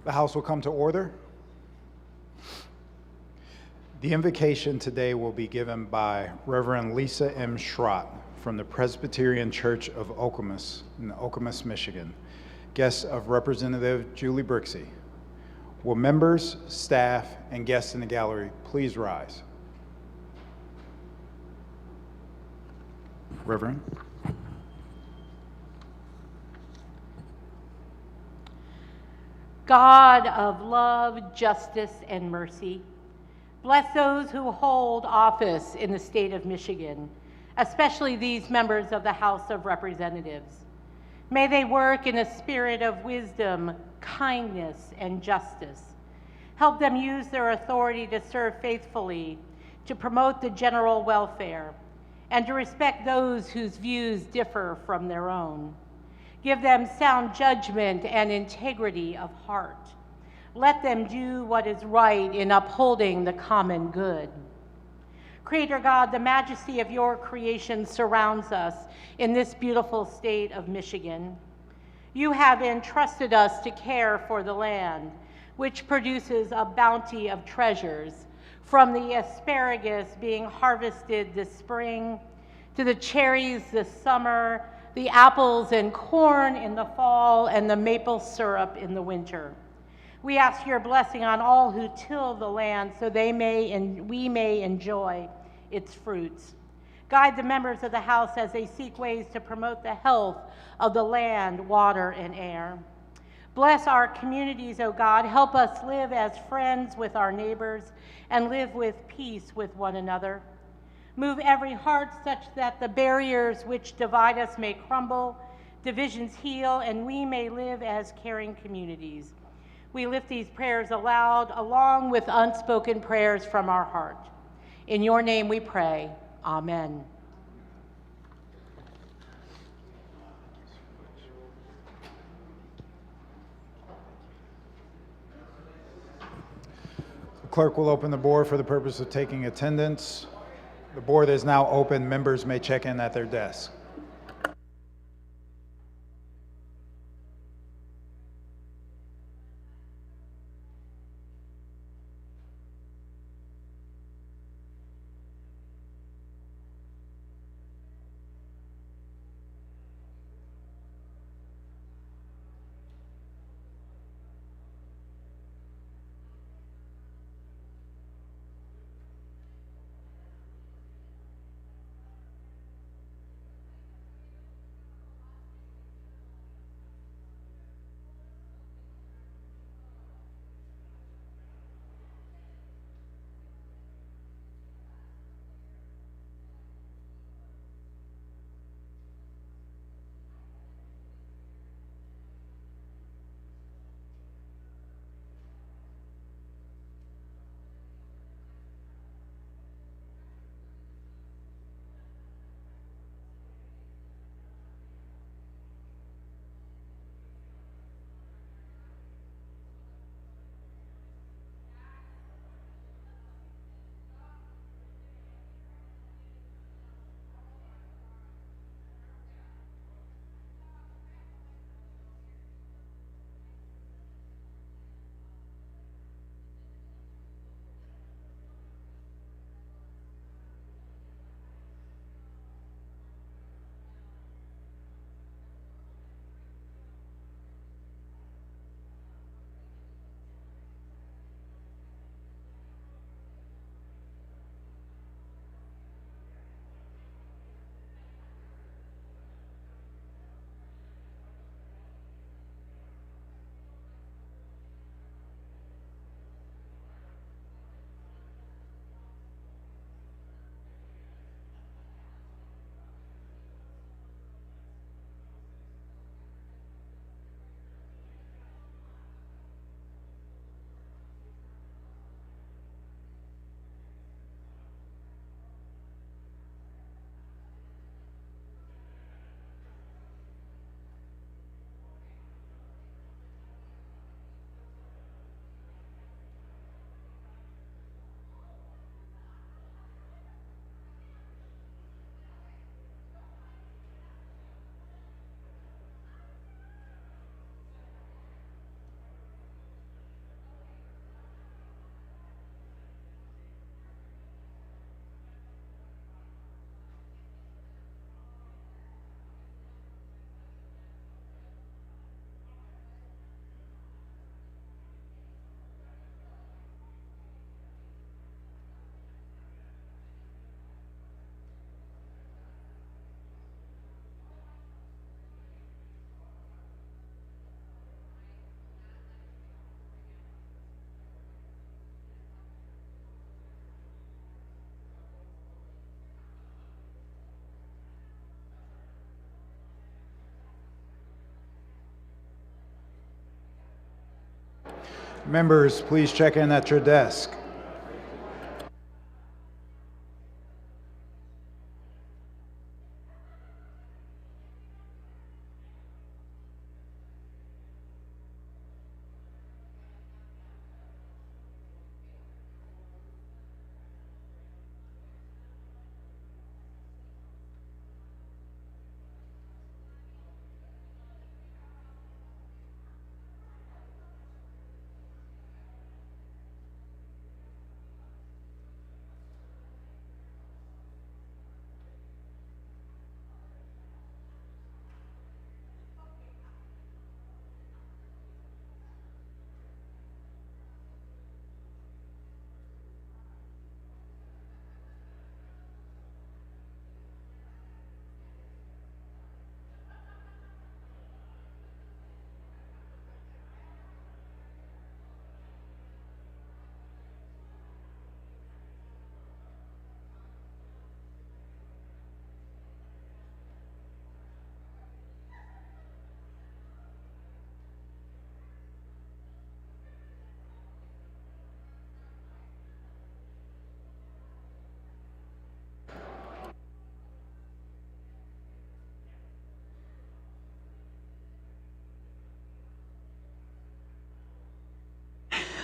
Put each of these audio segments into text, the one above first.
The House will come to order. The invocation today will be given by Reverend Lisa M. Schrott from the Presbyterian Church of Okemos in Okemos, Michigan. Guests of Representative Julie Brixey. Will members, staff, and guests in the gallery please rise? Reverend. God of love, justice, and mercy, bless those who hold office in the state of Michigan, especially these members of the House of Representatives. May they work in a spirit of wisdom, kindness, and justice. Help them use their authority to serve faithfully, to promote the general welfare, and to respect those whose views differ from their own. Give them sound judgment and integrity of heart. Let them do what is right in upholding the common good. Creator God, the majesty of your creation surrounds us in this beautiful state of Michigan. You have entrusted us to care for the land, which produces a bounty of treasures, from the asparagus being harvested this spring, to the cherries this summer, the apples and corn in the fall, and the maple syrup in the winter. We ask your blessing on all who till the land so we may enjoy its fruits. Guide the members of the House as they seek ways to promote the health of the land, water, and air. Bless our communities, O God. Help us live as friends with our neighbors and live with peace with one another. Move every heart such that the barriers which divide us may crumble, divisions heal, and we may live as caring communities. We lift these prayers aloud, along with unspoken prayers from our heart. In your name we pray. Amen. The clerk will open the board for the purpose of taking attendance. The board is now open. Members may check in at their desks. Members, please check in at your desk.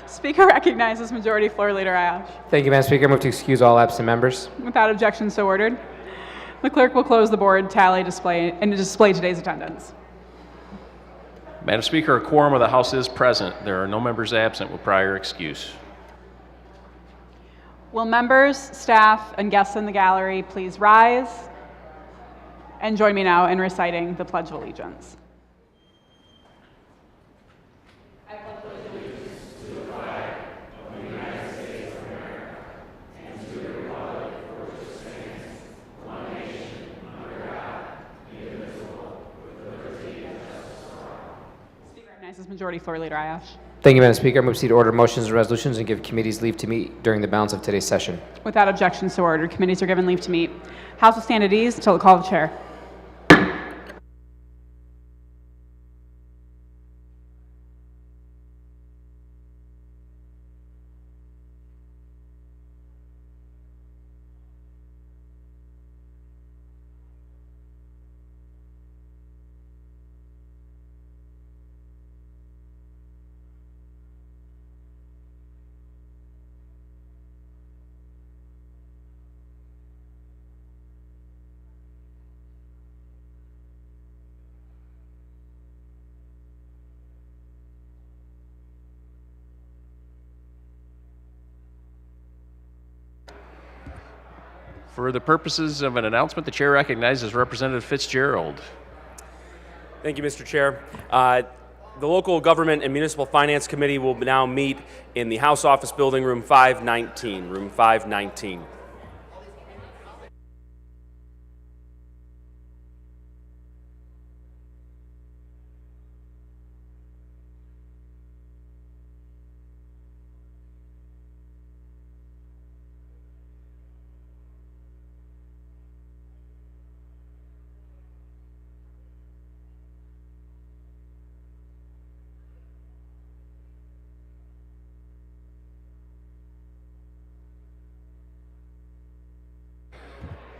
Speaker recognizes Majority Floor Leader Ayash. Thank you, Madam Speaker. I move to excuse all absent members. Without objection, so ordered. The clerk will close the board, tally, display, and display today's attendance. Madam Speaker, a quorum of the House is present. There are no members absent with prior excuse. Will members, staff, and guests in the gallery please rise and join me now in reciting the Pledge of Allegiance. Recognizes Majority Floor Leader Ayash. Thank you, Madam Speaker. I move to see to order motions and resolutions and give committees leave to meet during the balance of today's session. Without objection, so ordered. Committees are given leave to meet. House will stand at ease until the call of the chair. For the purposes of an announcement, the chair recognizes Representative Fitzgerald. Thank you, Mr. Chair. The Local Government and Municipal Finance Committee will now meet in the House Office Building, room 519. Room 519.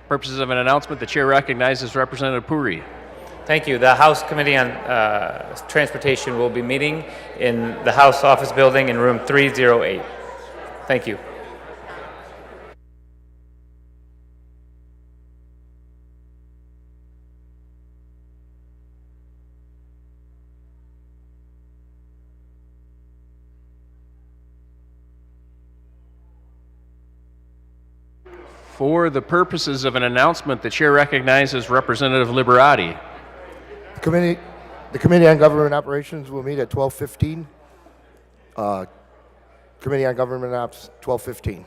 Purposes of an announcement, the chair recognizes Representative Puri. Thank you. The House Committee on Transportation will be meeting in the House Office Building in room 308. Thank you. For the purposes of an announcement, the chair recognizes Representative Liberati. The Committee on Government Operations will meet at 12:15. Committee on Government Ops, 12:15.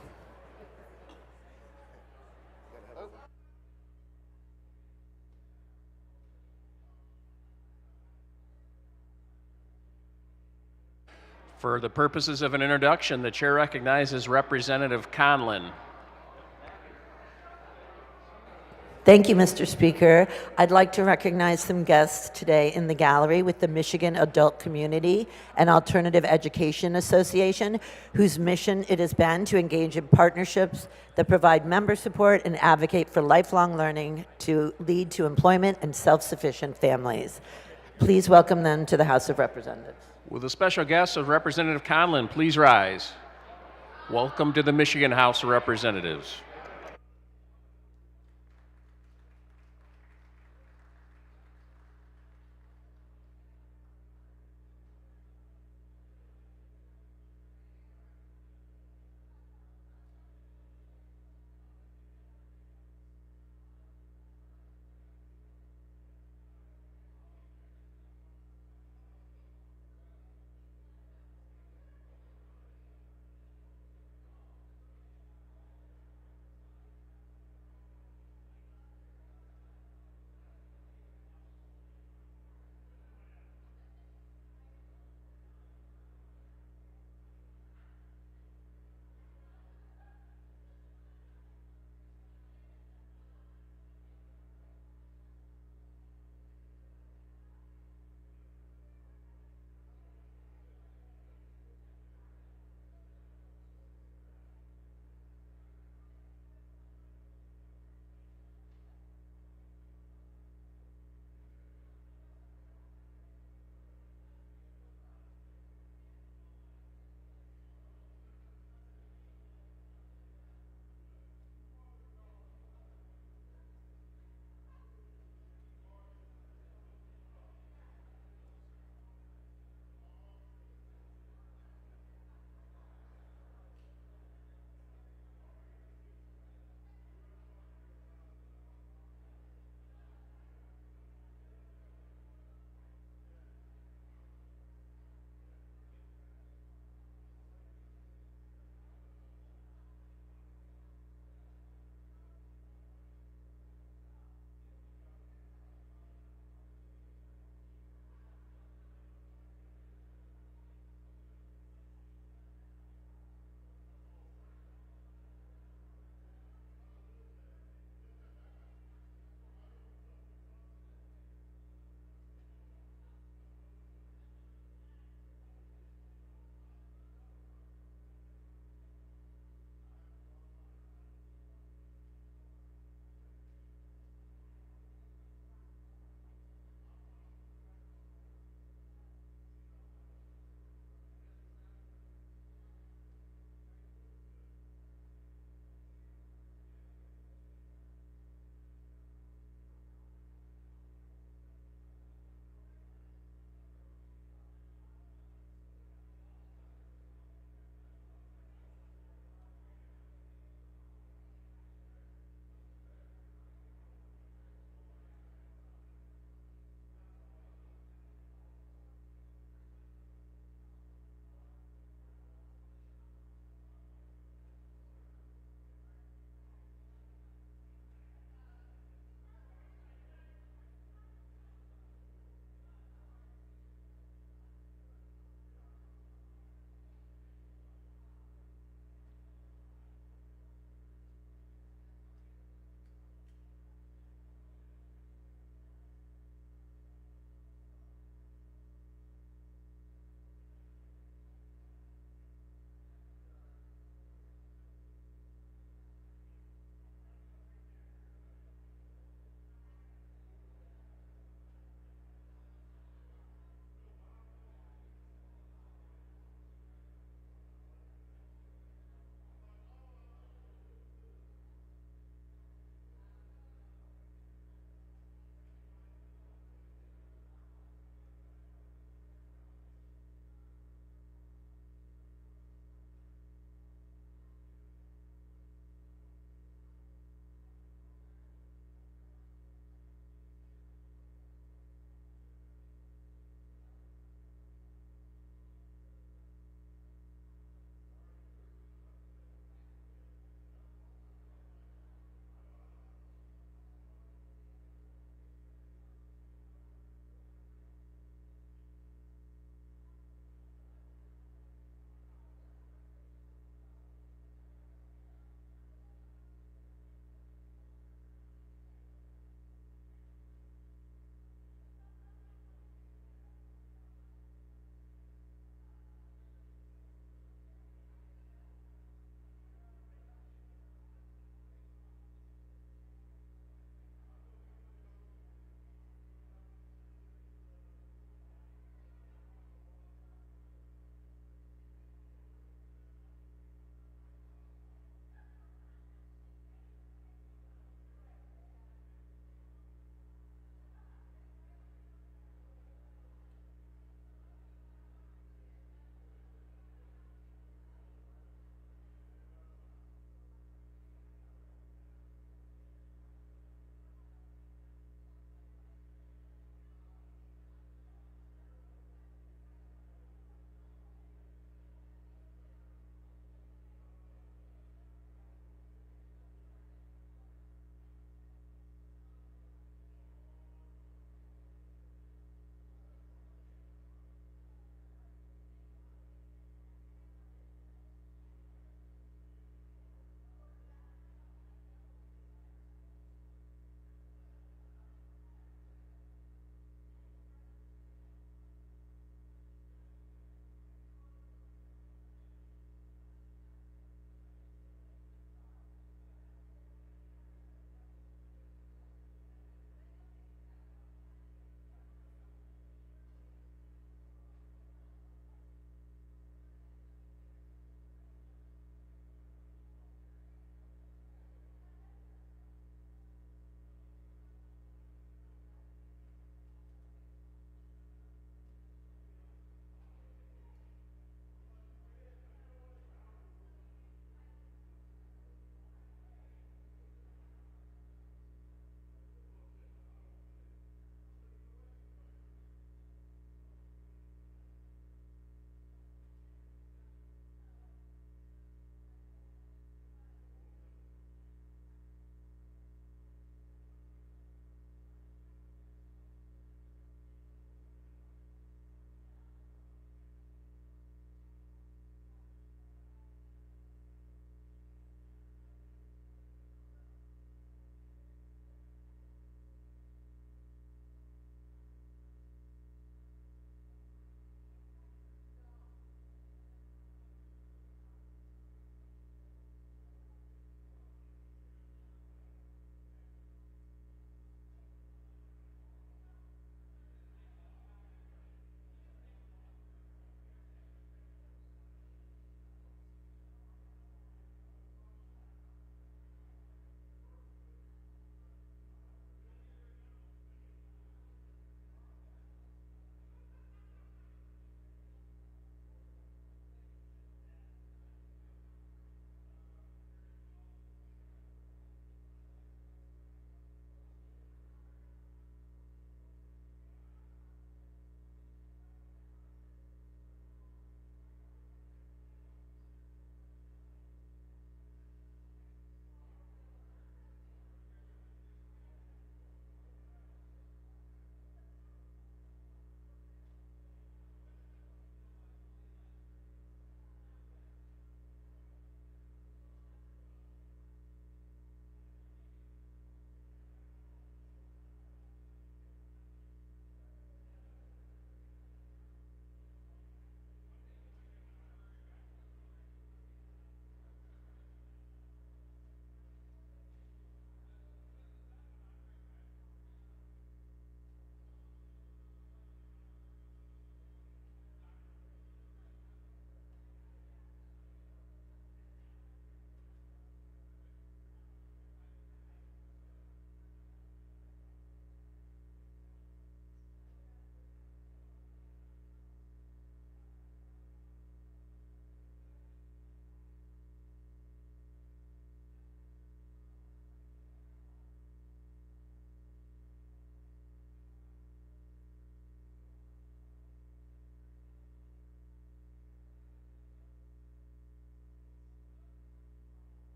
For the purposes of an introduction, the chair recognizes Representative Conlin. Thank you, Mr. Speaker. I'd like to recognize some guests today in the gallery with the Michigan Adult Community and Alternative Education Association, whose mission it has been to engage in partnerships that provide member support and advocate for lifelong learning to lead to employment and self-sufficient families. Please welcome them to the House of Representatives. Will the special guest of Representative Conlon please rise? Welcome to the Michigan House of Representatives.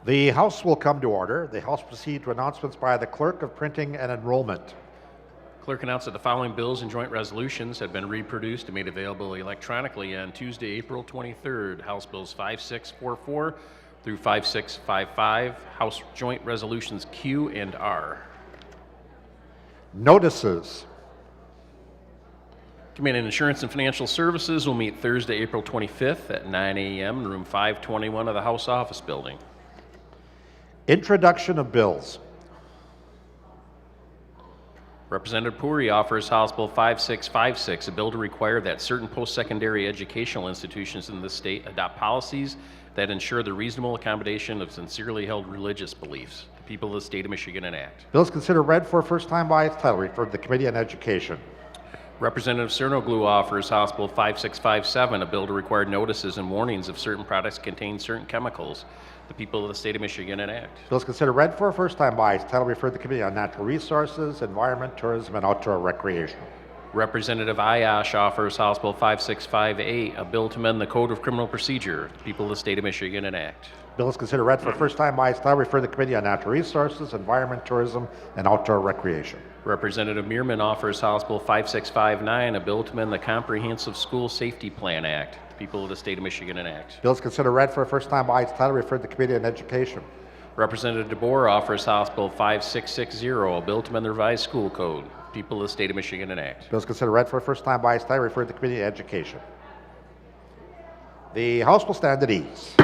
The House will come to order. The House proceed to announcements by the Clerk of Printing and Enrollment. Clerk announced that the following bills and joint resolutions have been reproduced and made available electronically on Tuesday, April 23rd. House Bills 5644 through 5655, House Joint Resolutions Q and R. Notices. Committee on Insurance and Financial Services will meet Thursday, April 25th at 9 a.m. in room 521 of the House Office Building. Introduction of bills. Representative Puri offers House Bill 5656, a bill to require that certain post-secondary educational institutions in the state adopt policies that ensure the reasonable accommodation of sincerely held religious beliefs. The people of the state of Michigan enact. Bills considered read for first time by its title, referred to the Committee on Education. Representative Cernoglu offers House Bill 5657, a bill to require notices and warnings if certain products contain certain chemicals. The people of the state of Michigan enact. Bills considered read for first time by its title, referred to the Committee on Natural Resources, Environment, Tourism, and Outdoor Recreation. Representative Ayash offers House Bill 5658, a bill to amend the Code of Criminal Procedure. The people of the state of Michigan enact. Bill is considered read for first time by its title, referred to the Committee on Natural Resources, Environment, Tourism, and Outdoor Recreation. Representative Meerman offers House Bill 5659, a bill to amend the Comprehensive School Safety Plan Act. The people of the state of Michigan enact. Bill is considered read for first time by its title, referred to the Committee on Education. Representative DeBoer offers House Bill 5660, a bill to amend the revised school code. The people of the state of Michigan enact. Bill is considered read for first time by its title, referred to the Committee on Education. The House will stand at ease.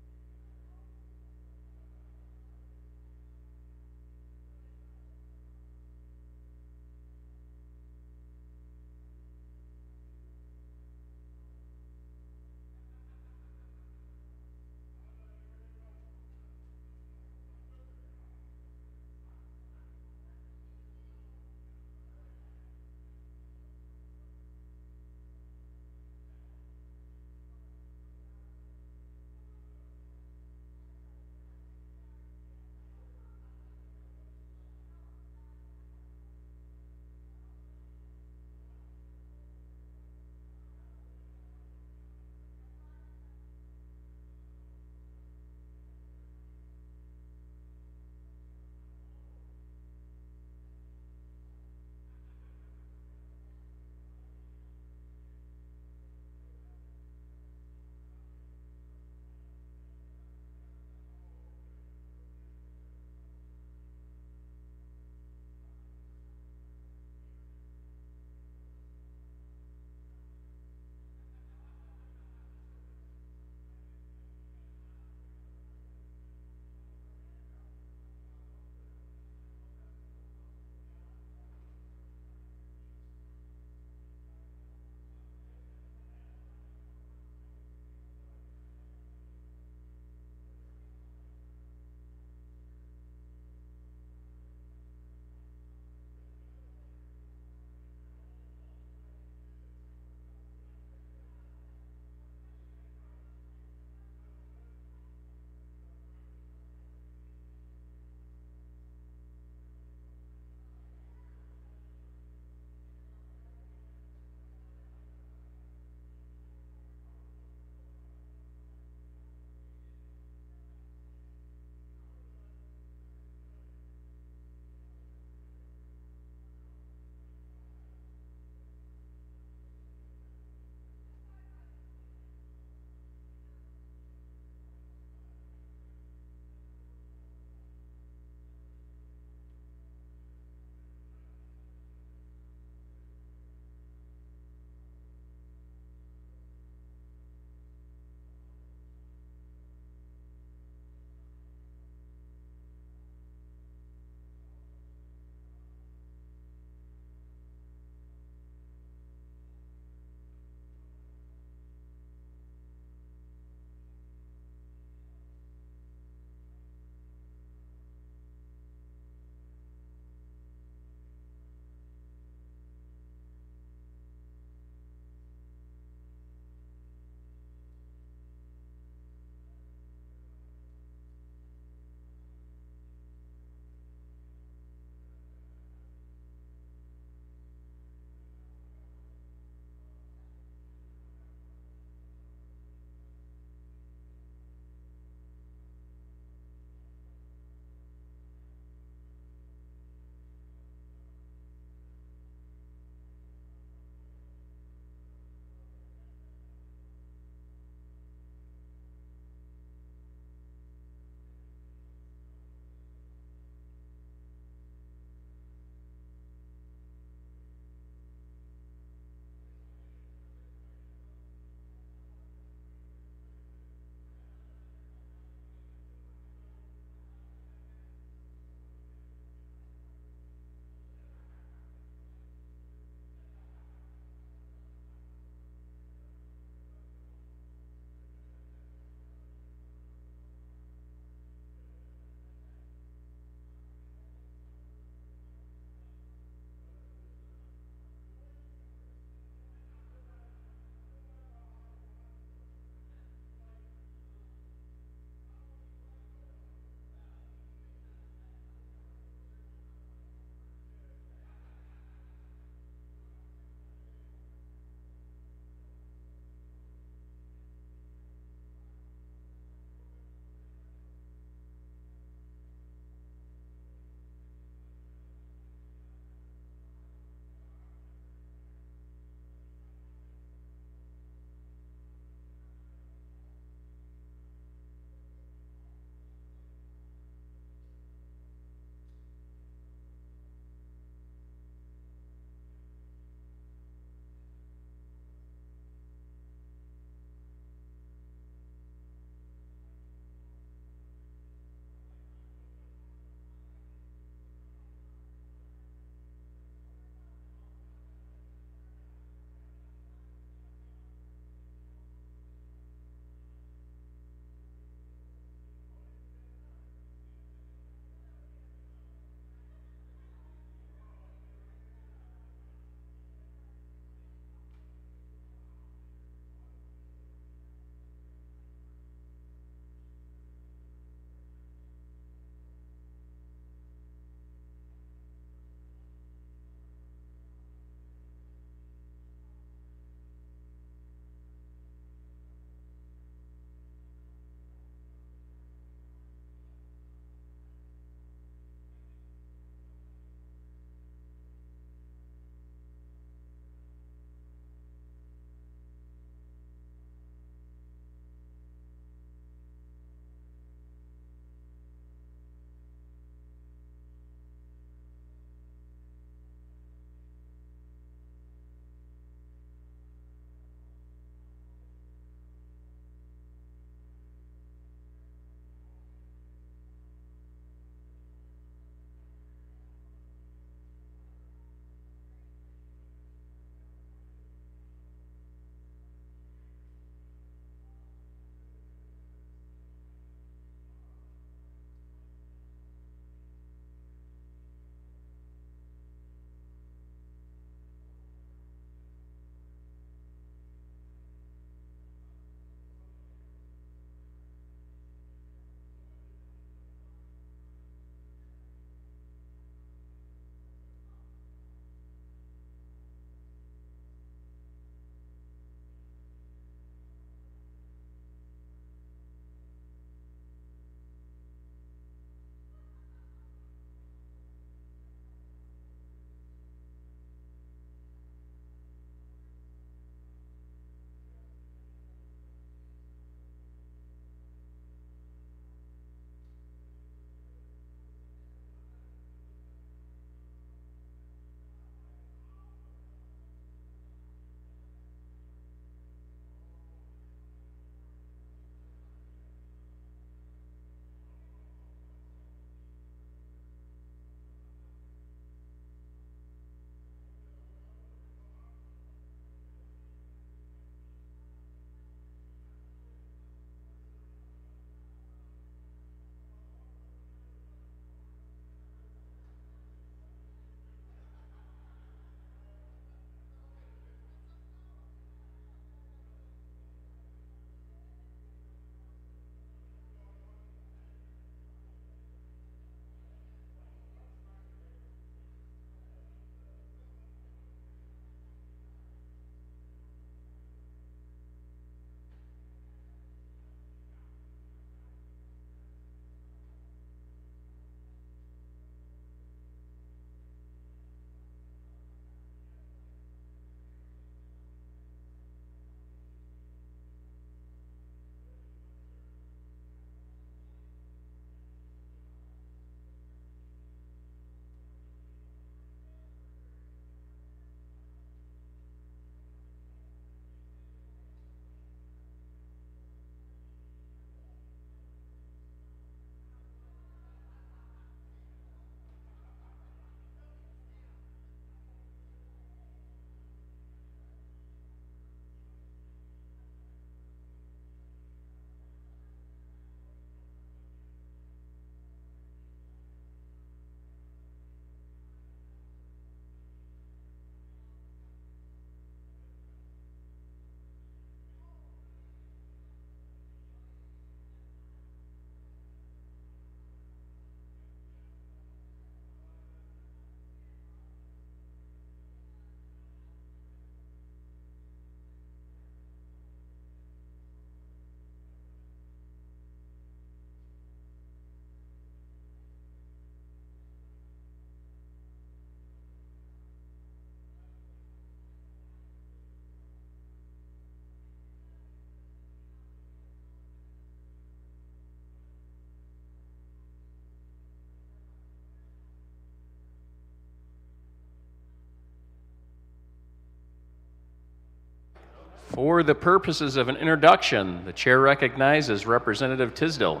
For the purposes of an introduction, the chair recognizes Representative Tisdale.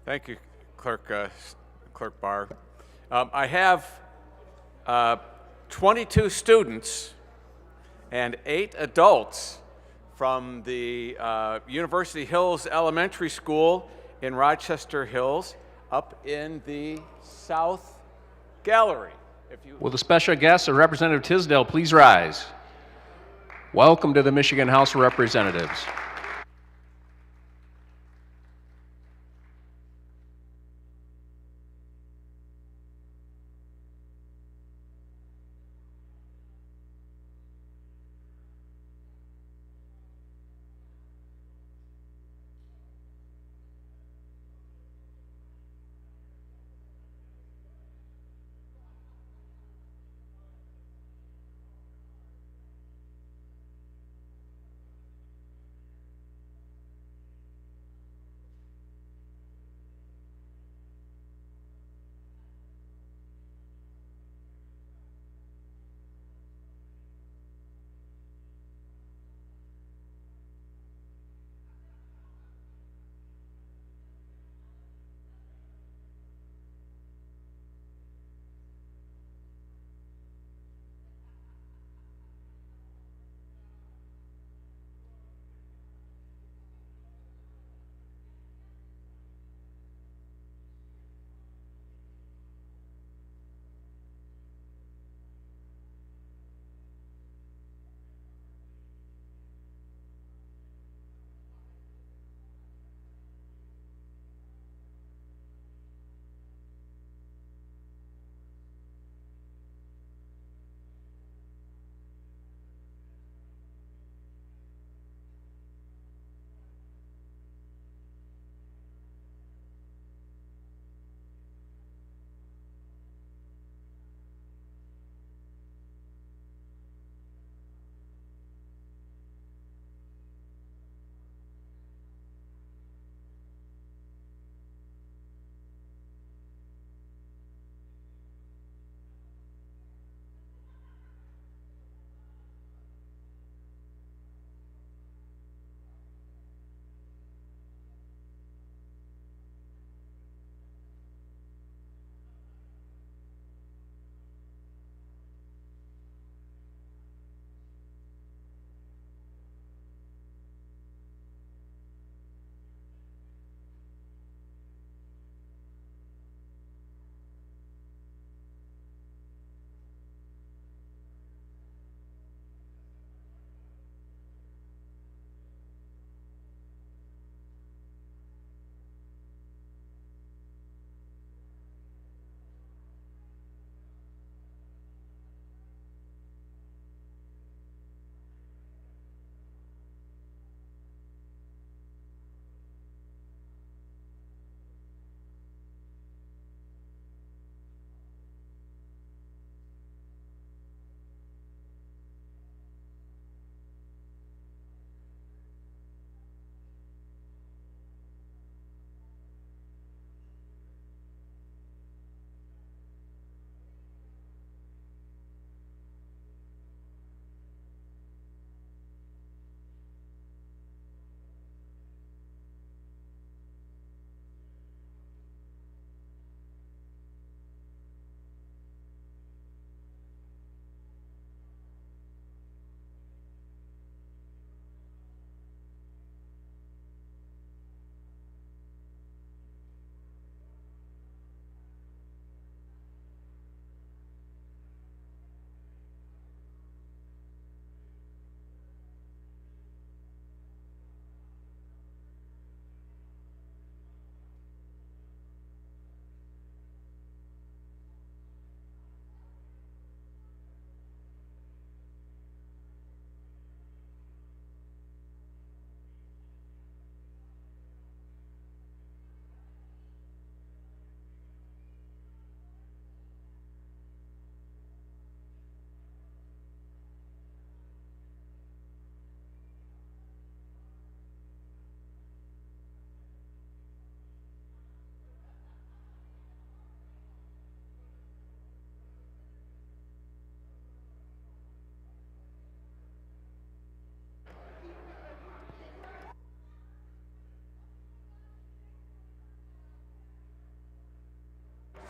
Thank you, Clerk Barr. I have 22 students and 8 adults from the University Hills Elementary School in Rochester Hills up in the South Gallery. Will the special guest of Representative Tisdale please rise? Welcome to the Michigan House of Representatives.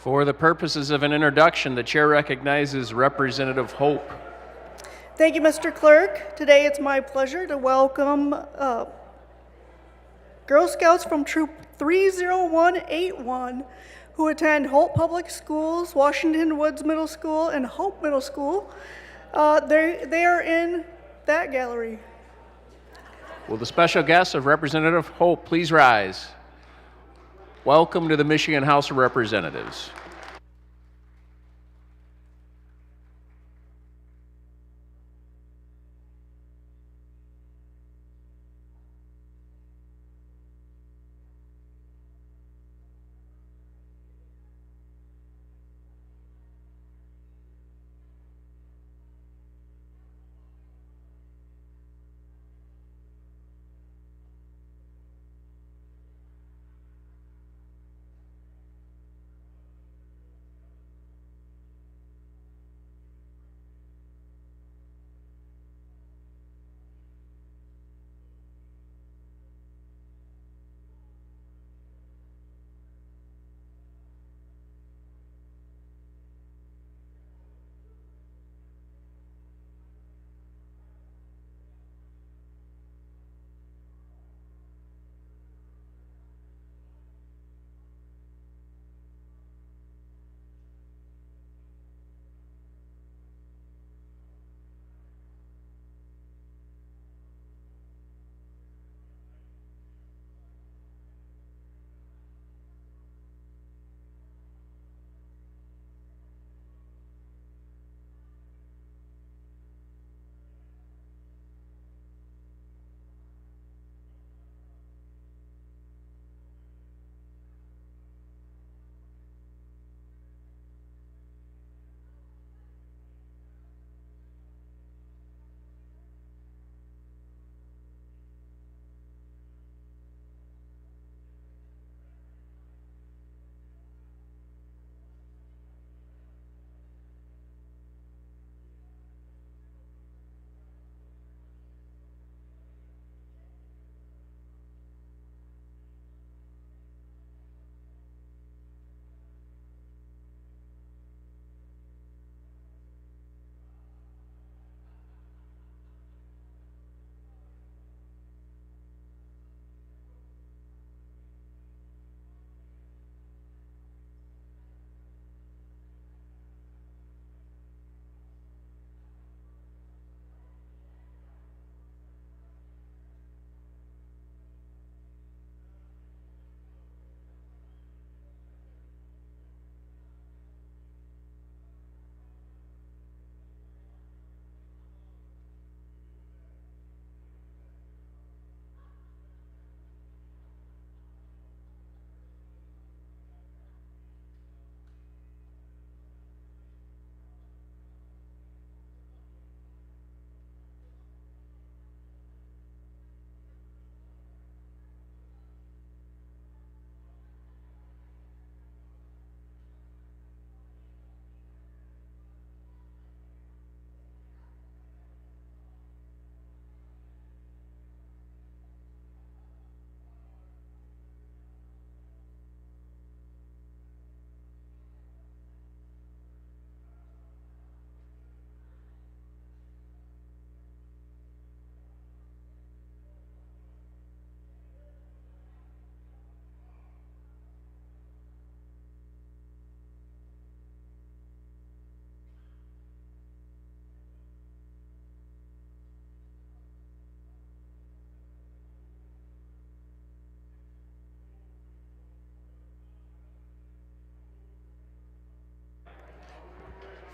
For the purposes of an introduction, the chair recognizes Representative Hope. Thank you, Mr. Clerk. Today it's my pleasure to welcome Girl Scouts from Troop 30181 who attend Holt Public Schools, Washington Woods Middle School, and Hope Middle School. They are in that gallery. Will the special guest of Representative Hope please rise? Welcome to the Michigan House of Representatives.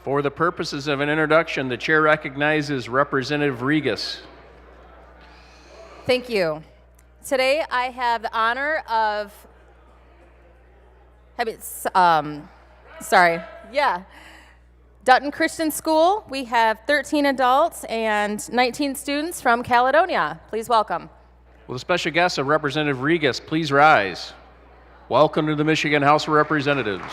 For the purposes of an introduction, the chair recognizes Representative Regas. Thank you. Today I have the honor of Dutton Christian School. We have 13 adults and 19 students from Caledonia. Please welcome. Will the special guest of Representative Regas please rise? Welcome to the Michigan House of Representatives.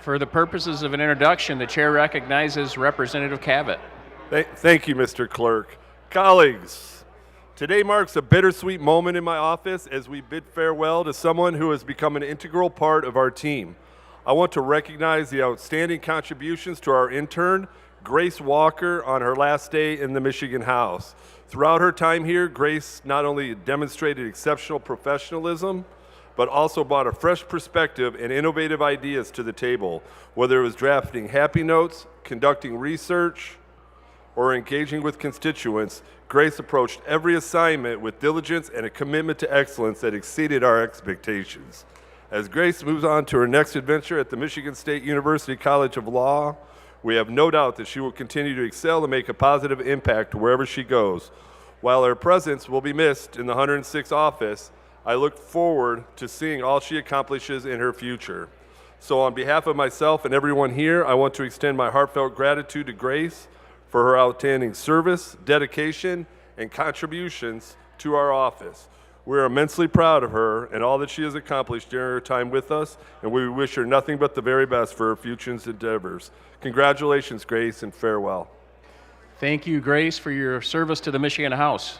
For the purposes of an introduction, the chair recognizes Representative Cavett. Thank you, Mr. Clerk. Colleagues, today marks a bittersweet moment in my office as we bid farewell to someone who has become an integral part of our team. I want to recognize the outstanding contributions to our intern, Grace Walker, on her last day in the Michigan House. Throughout her time here, Grace not only demonstrated exceptional professionalism, but also brought a fresh perspective and innovative ideas to the table, whether it was drafting happy notes, conducting research, or engaging with constituents. Grace approached every assignment with diligence and a commitment to excellence that exceeded our expectations. As Grace moves on to her next adventure at the Michigan State University College of Law, we have no doubt that she will continue to excel and make a positive impact wherever she goes. While her presence will be missed in the 106th office, I look forward to seeing all she accomplishes in her future. So on behalf of myself and everyone here, I want to extend my heartfelt gratitude to Grace for her outstanding service, dedication, and contributions to our office. We're immensely proud of her and all that she has accomplished during her time with us, and we wish her nothing but the very best for her future endeavors. Congratulations, Grace, and farewell. Thank you, Grace, for your service to the Michigan House.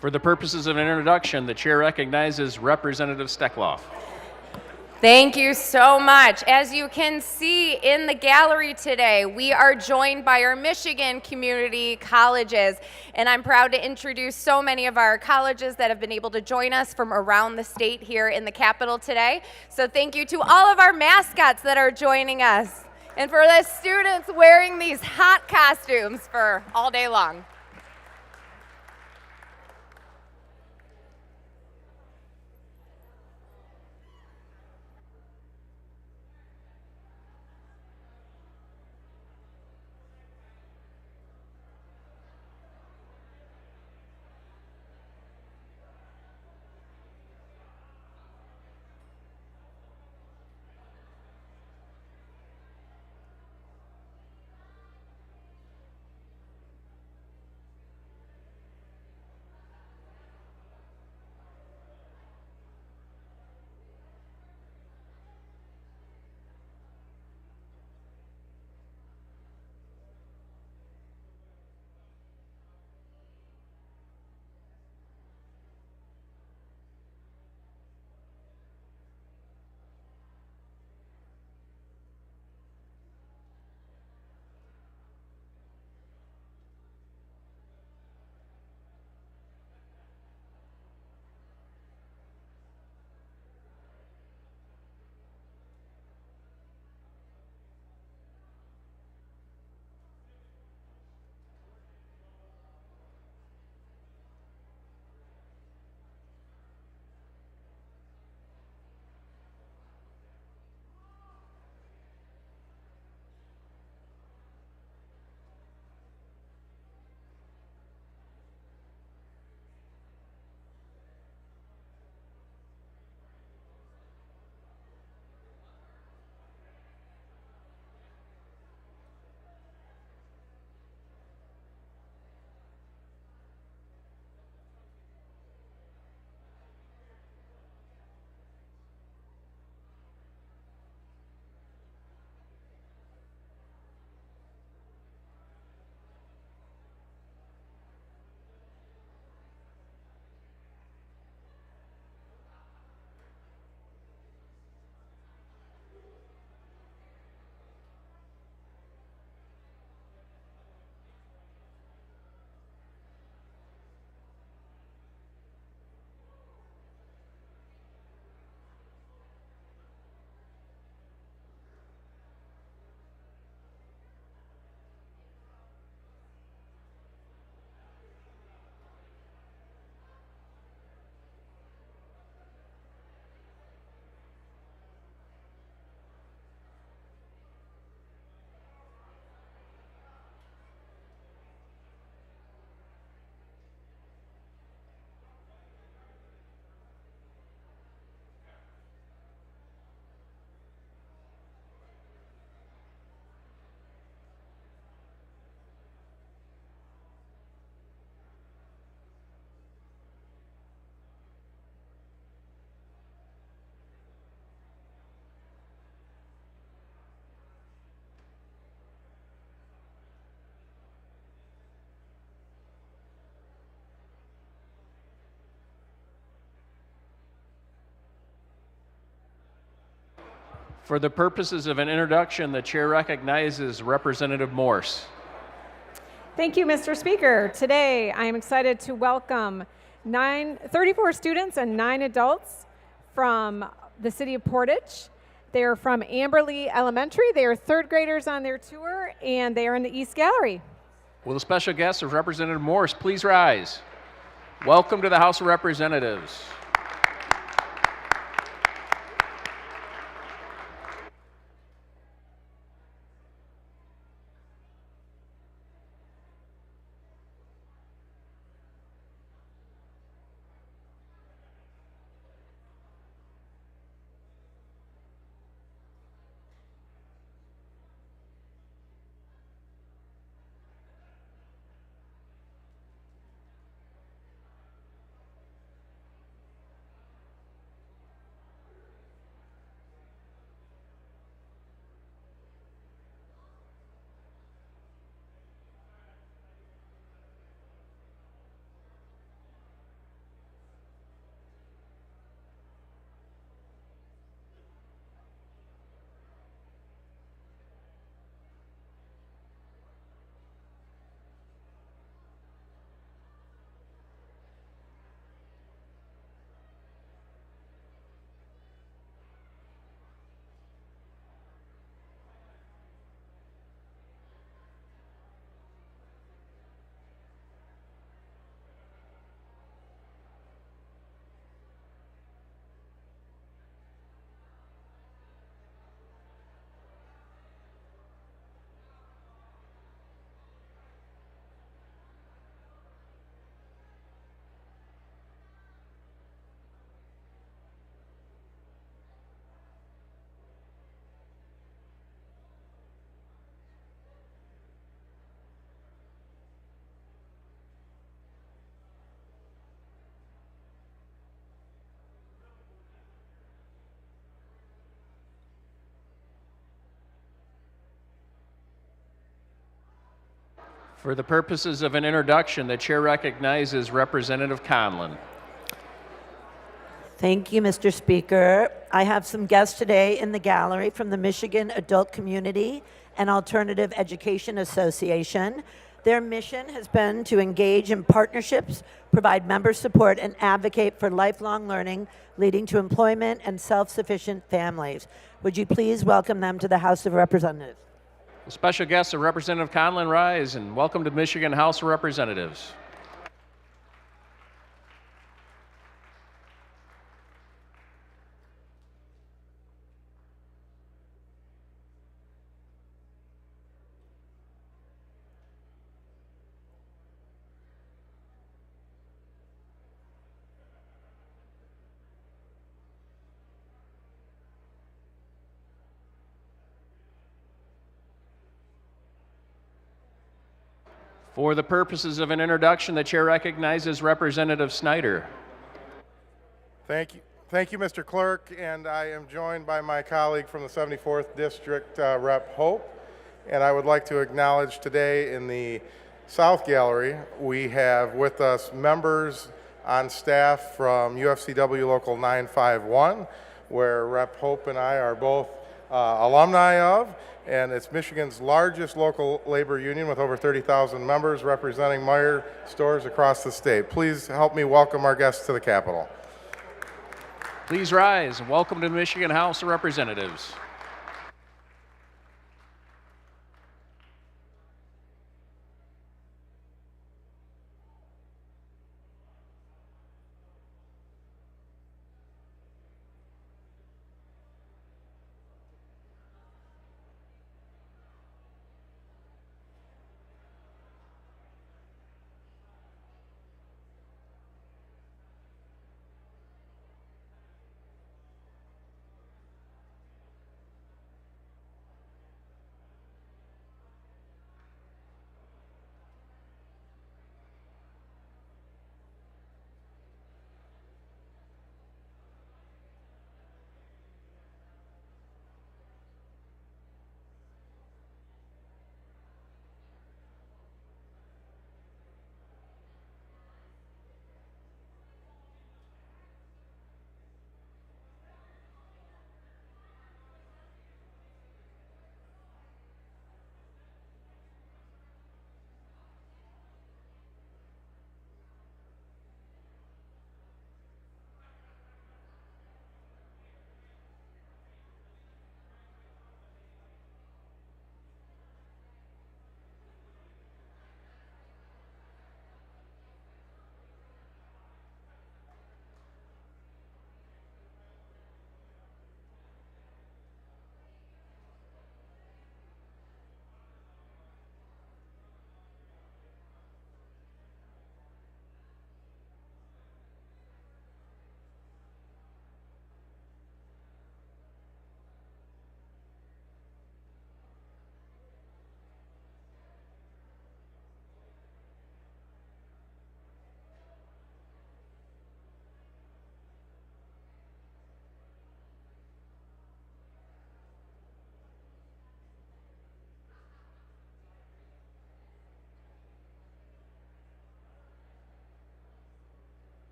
For the purposes of an introduction, the chair recognizes Representative Steckloff. Thank you so much. As you can see in the gallery today, we are joined by our Michigan community colleges, and I'm proud to introduce so many of our colleges that have been able to join us from around the state here in the Capitol today. So thank you to all of our mascots that are joining us, and for the students wearing these hot costumes for all day long. For the purposes of an introduction, the chair recognizes Representative Morse. Thank you, Mr. Speaker. Today, I am excited to welcome 34 students and 9 adults from the city of Portage. They are from Amberley Elementary. They are third graders on their tour, and they are in the East Gallery. Will the special guest of Representative Morse please rise? Welcome to the House of Representatives. For the purposes of an introduction, the chair recognizes Representative Conlon. Thank you, Mr. Speaker. I have some guests today in the gallery from the Michigan Adult Community and Alternative Education Association. Their mission has been to engage in partnerships, provide member support, and advocate for lifelong learning, leading to employment and self-sufficient families. Would you please welcome them to the House of Representatives? The special guest of Representative Conlon rise and welcome to Michigan House of Representatives. For the purposes of an introduction, the chair recognizes Representative Snyder. Thank you, Mr. Clerk, and I am joined by my colleague from the 74th District, Rep. Hope, and I would like to acknowledge today in the South Gallery, we have with us members on staff from UFCW Local 951, where Rep. Hope and I are both alumni of, and it's Michigan's largest local labor union with over 30,000 members representing Meijer stores across the state. Please help me welcome our guests to the Capitol. Please rise and welcome to the Michigan House of Representatives.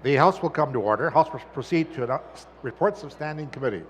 The House will come to order. House will proceed to reports of standing committees.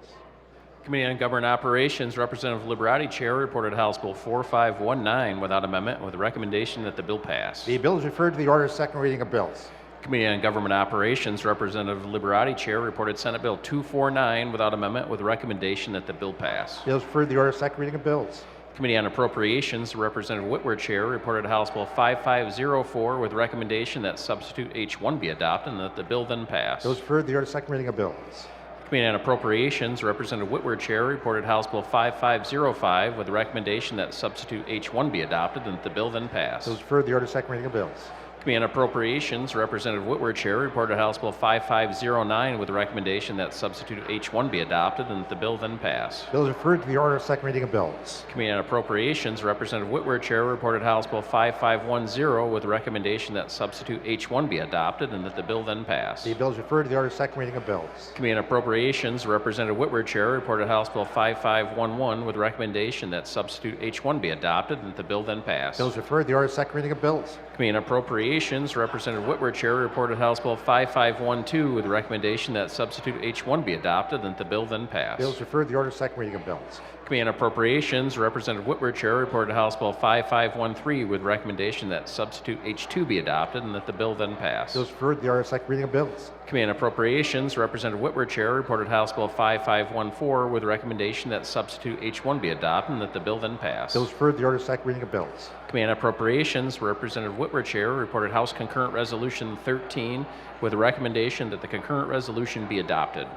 Committee on Government Operations, Representative Liberati, Chair, reported House Bill 4519 without amendment with a recommendation that the bill pass. The bill is referred to the order of second reading of bills. Committee on Government Operations, Representative Liberati, Chair, reported Senate Bill 249 without amendment with a recommendation that the bill pass. Bill is referred to the order of second reading of bills. Committee on Appropriations, Representative Whitwer, Chair, reported House Bill 5504 with recommendation that substitute H1 be adopted and that the bill then pass. Bill is referred to the order of second reading of bills. Committee on Appropriations, Representative Whitwer, Chair, reported House Bill 5505 with the recommendation that substitute H1 be adopted and that the bill then pass. Bill is referred to the order of second reading of bills. Committee on Appropriations, Representative Whitwer, Chair, reported House Bill 5509 with the recommendation that substitute H1 be adopted and that the bill then pass. Bill is referred to the order of second reading of bills. Committee on Appropriations, Representative Whitwer, Chair, reported House Bill 5510 with the recommendation that substitute H1 be adopted and that the bill then pass. The bill is referred to the order of second reading of bills. Committee on Appropriations, Representative Whitwer, Chair, reported House Bill 5511 with the recommendation that substitute H1 be adopted and that the bill then pass. Bill is referred to the order of second reading of bills. Committee on Appropriations, Representative Whitwer, Chair, reported House Bill 5512 with the recommendation that substitute H1 be adopted and that the bill then pass. Bill is referred to the order of second reading of bills. Committee on Appropriations, Representative Whitwer, Chair, reported House Bill 5513 with recommendation that substitute H2 be adopted and that the bill then pass. Bill is referred to the order of second reading of bills. Committee on Appropriations, Representative Whitwer, Chair, reported House Bill 5514 with recommendation that substitute H1 be adopted and that the bill then pass. Bill is referred to the order of second reading of bills. Committee on Appropriations, Representative Whitwer, Chair, reported House Concurrent Resolution 13 with a recommendation that the concurrent resolution be adopted.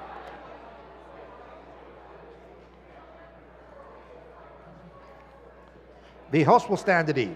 The House will stand at ease.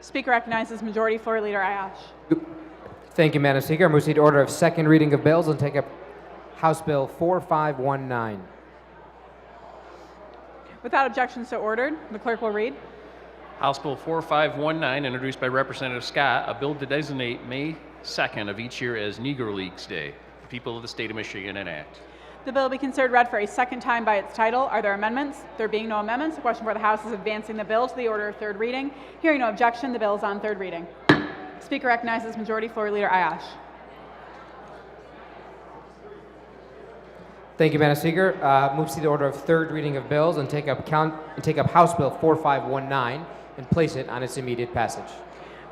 Speaker recognizes Majority Floor Leader Ayash. Thank you, Madam Speaker. I move to the order of second reading of bills and take up House Bill 4519. Without objection, so ordered. The clerk will read. House Bill 4519, introduced by Representative Scott, a bill to designate May 2nd of each year as Negro Leagues Day. The people of the state of Michigan enact. The bill will be considered read for a second time by its title. Are there amendments? There being no amendments, the question for the House is advancing the bill to the order of third reading. Hearing no objection, the bill is on third reading. Speaker recognizes Majority Floor Leader Ayash. Thank you, Madam Speaker. Move to the order of third reading of bills and take up House Bill 4519 and place it on its immediate passage.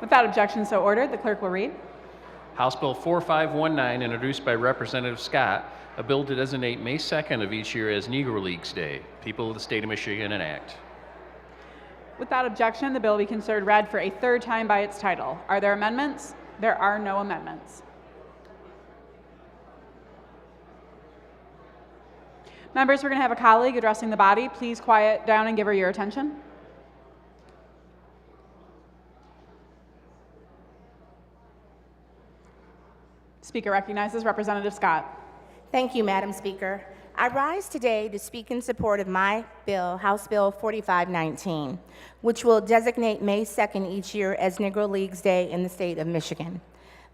Without objection, so ordered. The clerk will read. House Bill 4519, introduced by Representative Scott, a bill to designate May 2nd of each year as Negro Leagues Day. People of the state of Michigan enact. Without objection, the bill will be considered read for a third time by its title. Are there amendments? There are no amendments. Members, we're going to have a colleague addressing the body. Please quiet down and give her your attention. Speaker recognizes Representative Scott. Thank you, Madam Speaker. I rise today to speak in support of my bill, House Bill 4519, which will designate May 2nd each year as Negro Leagues Day in the state of Michigan.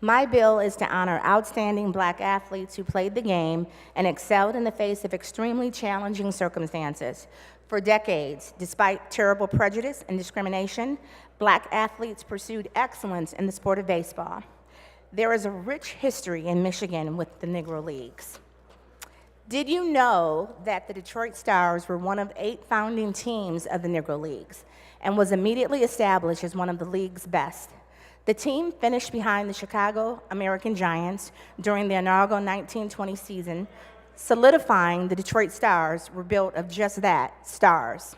My bill is to honor outstanding black athletes who played the game and excelled in the face of extremely challenging circumstances. For decades, despite terrible prejudice and discrimination, black athletes pursued excellence in the sport of baseball. There is a rich history in Michigan with the Negro Leagues. Did you know that the Detroit Stars were one of 8 founding teams of the Negro Leagues and was immediately established as one of the league's best? The team finished behind the Chicago American Giants during the inaugural 1920 season, solidifying the Detroit Stars were built of just that, stars.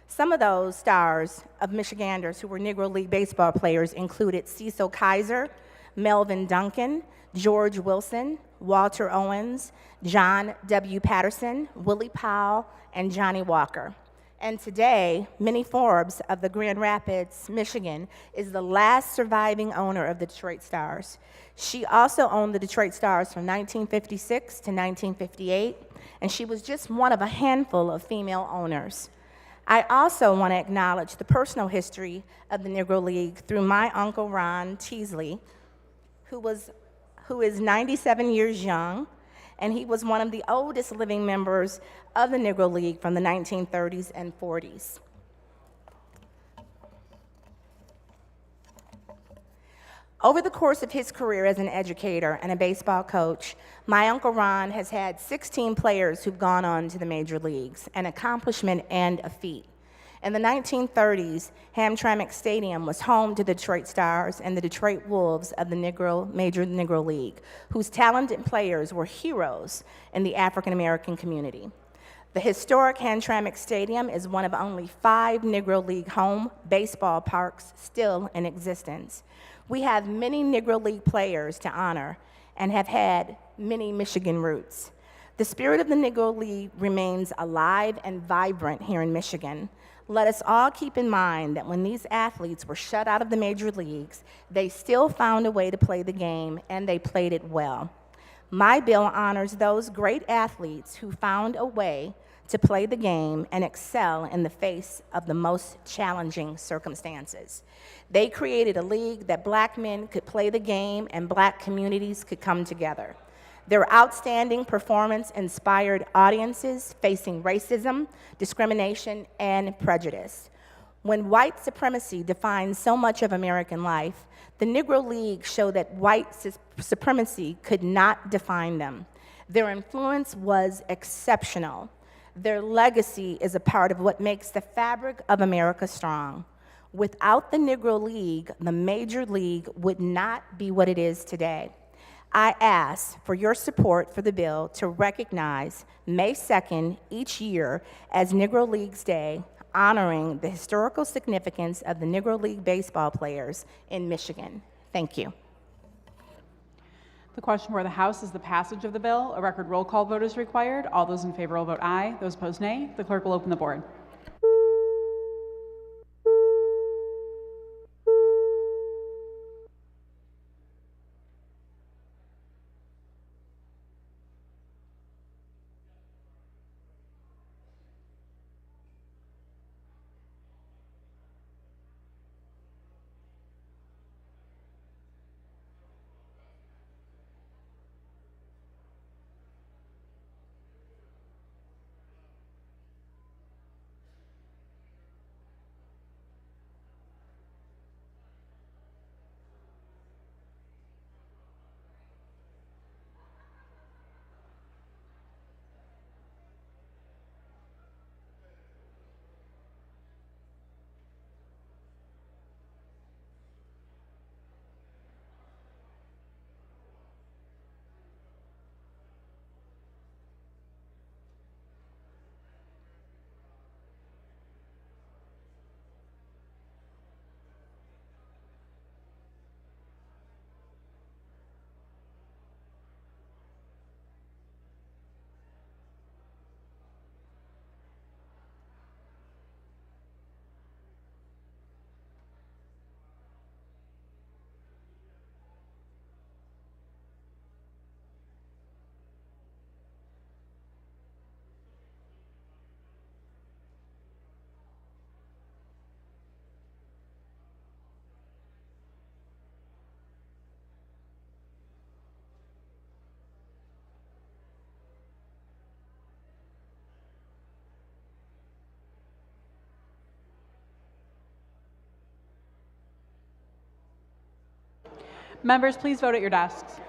Some of those stars of Michiganders who were Negro League baseball players included Cecil Kaiser, Melvin Duncan, George Wilson, Walter Owens, John W. Patterson, Willie Powell, and Johnny Walker. And today, Minnie Forbes of the Grand Rapids, Michigan, is the last surviving owner of the Detroit Stars. She also owned the Detroit Stars from 1956 to 1958, and she was just one of a handful of female owners. I also want to acknowledge the personal history of the Negro League through my uncle Ron Teasley, who is 97 years young, and he was one of the oldest living members of the Negro League from the 1930s and 40s. Over the course of his career as an educator and a baseball coach, my Uncle Ron has had 16 players who've gone on to the major leagues, an accomplishment and a feat. In the 1930s, Hamtramck Stadium was home to the Detroit Stars and the Detroit Wolves of the Major Negro League, whose talented players were heroes in the African American community. The historic Hamtramck Stadium is one of only 5 Negro League home baseball parks still in existence. We have many Negro League players to honor and have had many Michigan roots. The spirit of the Negro League remains alive and vibrant here in Michigan. Let us all keep in mind that when these athletes were shut out of the major leagues, they still found a way to play the game, and they played it well. My bill honors those great athletes who found a way to play the game and excel in the face of the most challenging circumstances. They created a league that black men could play the game and black communities could come together. Their outstanding performance inspired audiences facing racism, discrimination, and prejudice. When white supremacy defines so much of American life, the Negro League showed that white supremacy could not define them. Their influence was exceptional. Their legacy is a part of what makes the fabric of America strong. Without the Negro League, the major league would not be what it is today. I ask for your support for the bill to recognize May 2nd each year as Negro Leagues Day, honoring the historical significance of the Negro League baseball players in Michigan. Thank you. The question for the House is the passage of the bill. A record roll call vote is required. All those in favor will vote aye. Those opposed, nay. The clerk will open the board. Members, please vote at your desks.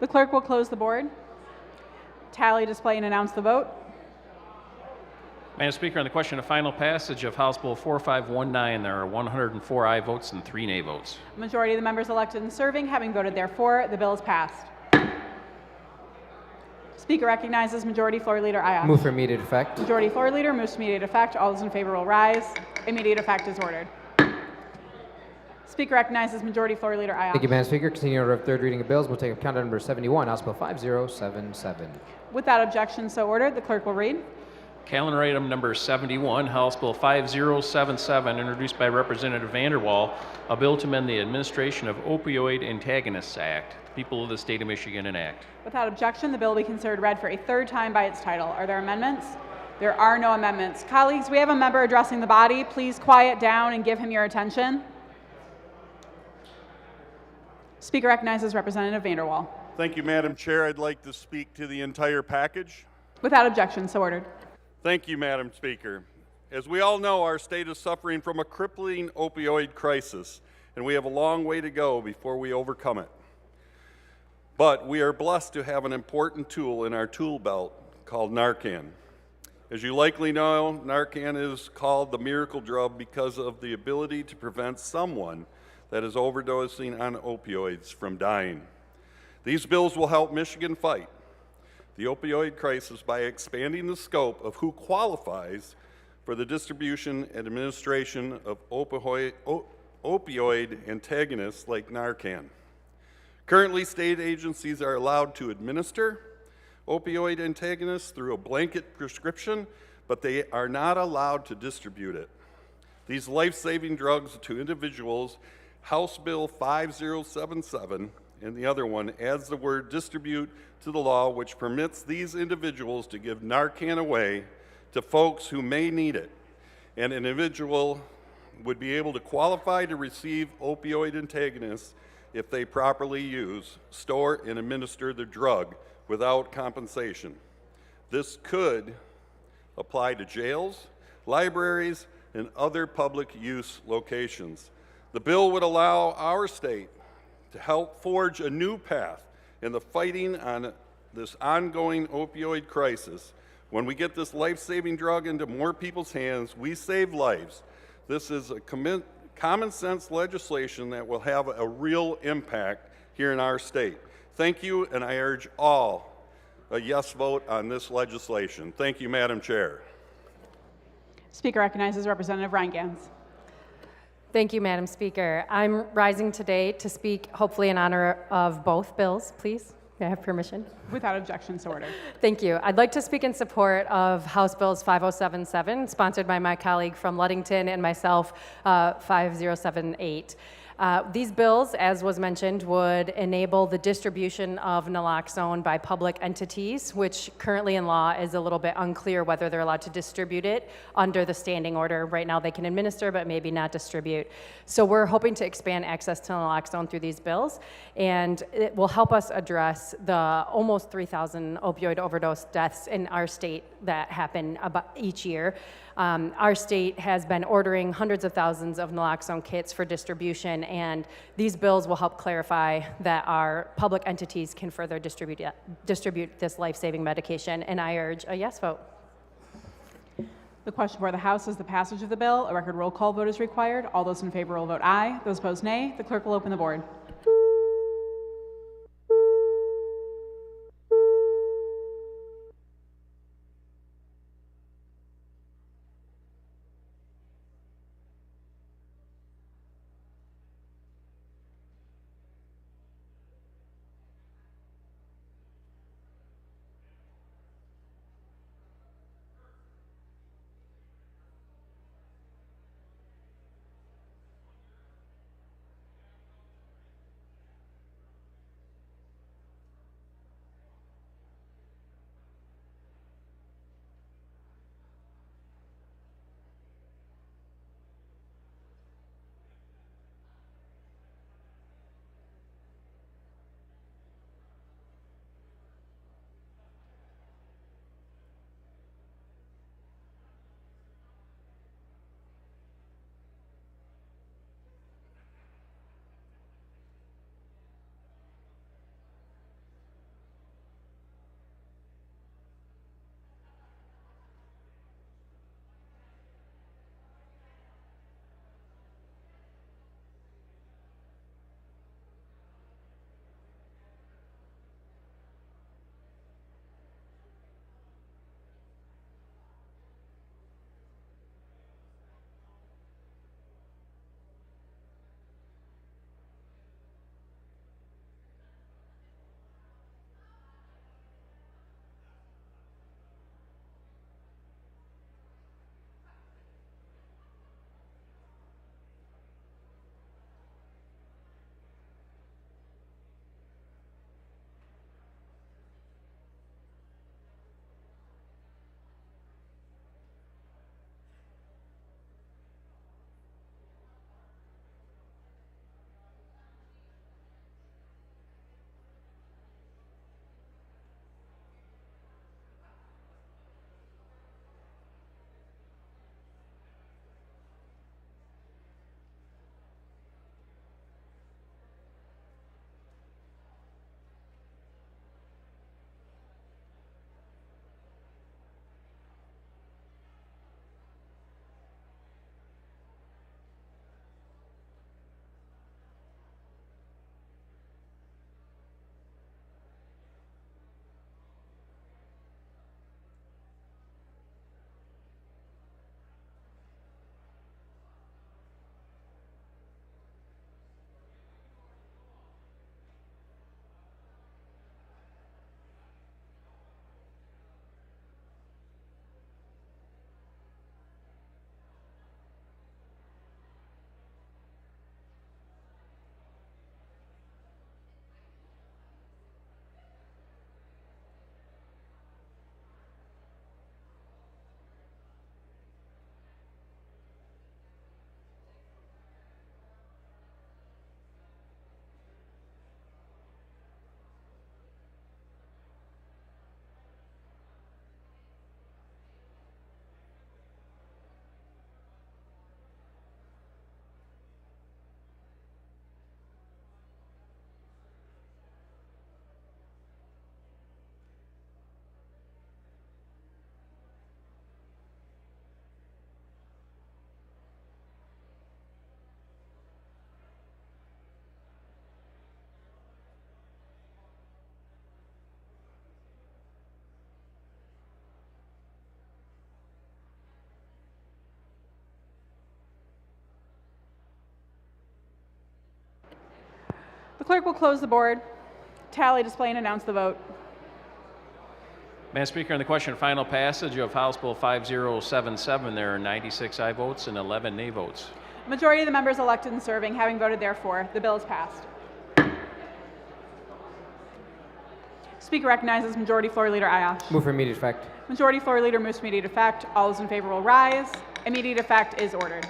The clerk will close the board, tally, display, and announce the vote. Madam Speaker, on the question of final passage of House Bill 4519, there are 104 aye votes and 3 nay votes. A majority of the members elected and serving having voted therefore, the bill is passed. Speaker recognizes Majority Floor Leader Ayat. Move for immediate effect. Majority Floor Leader moves to immediate effect. All those in favor will rise. Immediate effect is ordered. Speaker recognizes Majority Floor Leader Ayat. Thank you, Madam Speaker. Continuing order of third reading of bills, we'll take up count number 71, House Bill 5077. Without objection, so ordered. The clerk will read. Calendar item number 71, House Bill 5077, introduced by Representative Vanderwall, a bill to amend the Administration of Opioid Antagonists Act. The people of the state of Michigan enact. Without objection, the bill will be considered read for a third time by its title. Are there amendments? There are no amendments. Colleagues, we have a member addressing the body. Please quiet down and give him your attention. Speaker recognizes Representative Vanderwall. Thank you, Madam Chair. I'd like to speak to the entire package. Without objection, so ordered. Thank you, Madam Speaker. As we all know, our state is suffering from a crippling opioid crisis, and we have a long way to go before we overcome it. But we are blessed to have an important tool in our tool belt called Narcan. As you likely know, Narcan is called the miracle drug because of the ability to prevent someone that is overdosing on opioids from dying. These bills will help Michigan fight the opioid crisis by expanding the scope of who qualifies for the distribution and administration of opioid antagonists like Narcan. Currently, state agencies are allowed to administer opioid antagonists through a blanket prescription, but they are not allowed to distribute it. These life-saving drugs to individuals, House Bill 5077 and the other one adds the word distribute to the law, which permits these individuals to give Narcan away to folks who may need it. An individual would be able to qualify to receive opioid antagonists if they properly use, store, and administer the drug without compensation. This could apply to jails, libraries, and other public use locations. The bill would allow our state to help forge a new path in the fighting on this ongoing opioid crisis. When we get this life-saving drug into more people's hands, we save lives. This is a common sense legislation that will have a real impact here in our state. Thank you, and I urge all a yes vote on this legislation. Thank you, Madam Chair. Speaker recognizes Representative Reingans. Thank you, Madam Speaker. I'm rising today to speak hopefully in honor of both bills, please. May I have permission? Without objection, so ordered. Thank you. I'd like to speak in support of House Bills 5077, sponsored by my colleague from Ludington, and myself, 5078. These bills, as was mentioned, would enable the distribution of naloxone by public entities, which currently in law is a little bit unclear whether they're allowed to distribute it under the standing order. Right now they can administer, but maybe not distribute. So we're hoping to expand access to naloxone through these bills, and it will help us address the almost 3,000 opioid overdose deaths in our state that happen about each year. Our state has been ordering hundreds of thousands of naloxone kits for distribution, and these bills will help clarify that our public entities can further distribute this life-saving medication, and I urge a yes vote. The question before the House is the passage of the bill. A record roll call vote is required. All those in favor will vote aye. Those opposed, nay. The clerk will open the board. clerk will close the board, tally, display, and announce the vote. Madam Speaker, on the question of final passage of House Bill 5077, there are 96 aye votes and 11 nay votes. A majority of the members elected and serving having voted therefore, the bill is passed. Speaker recognizes Majority Floor Leader Ayash. Move for immediate effect. Majority Floor Leader moves for immediate effect. All those in favor will rise. Immediate effect is ordered.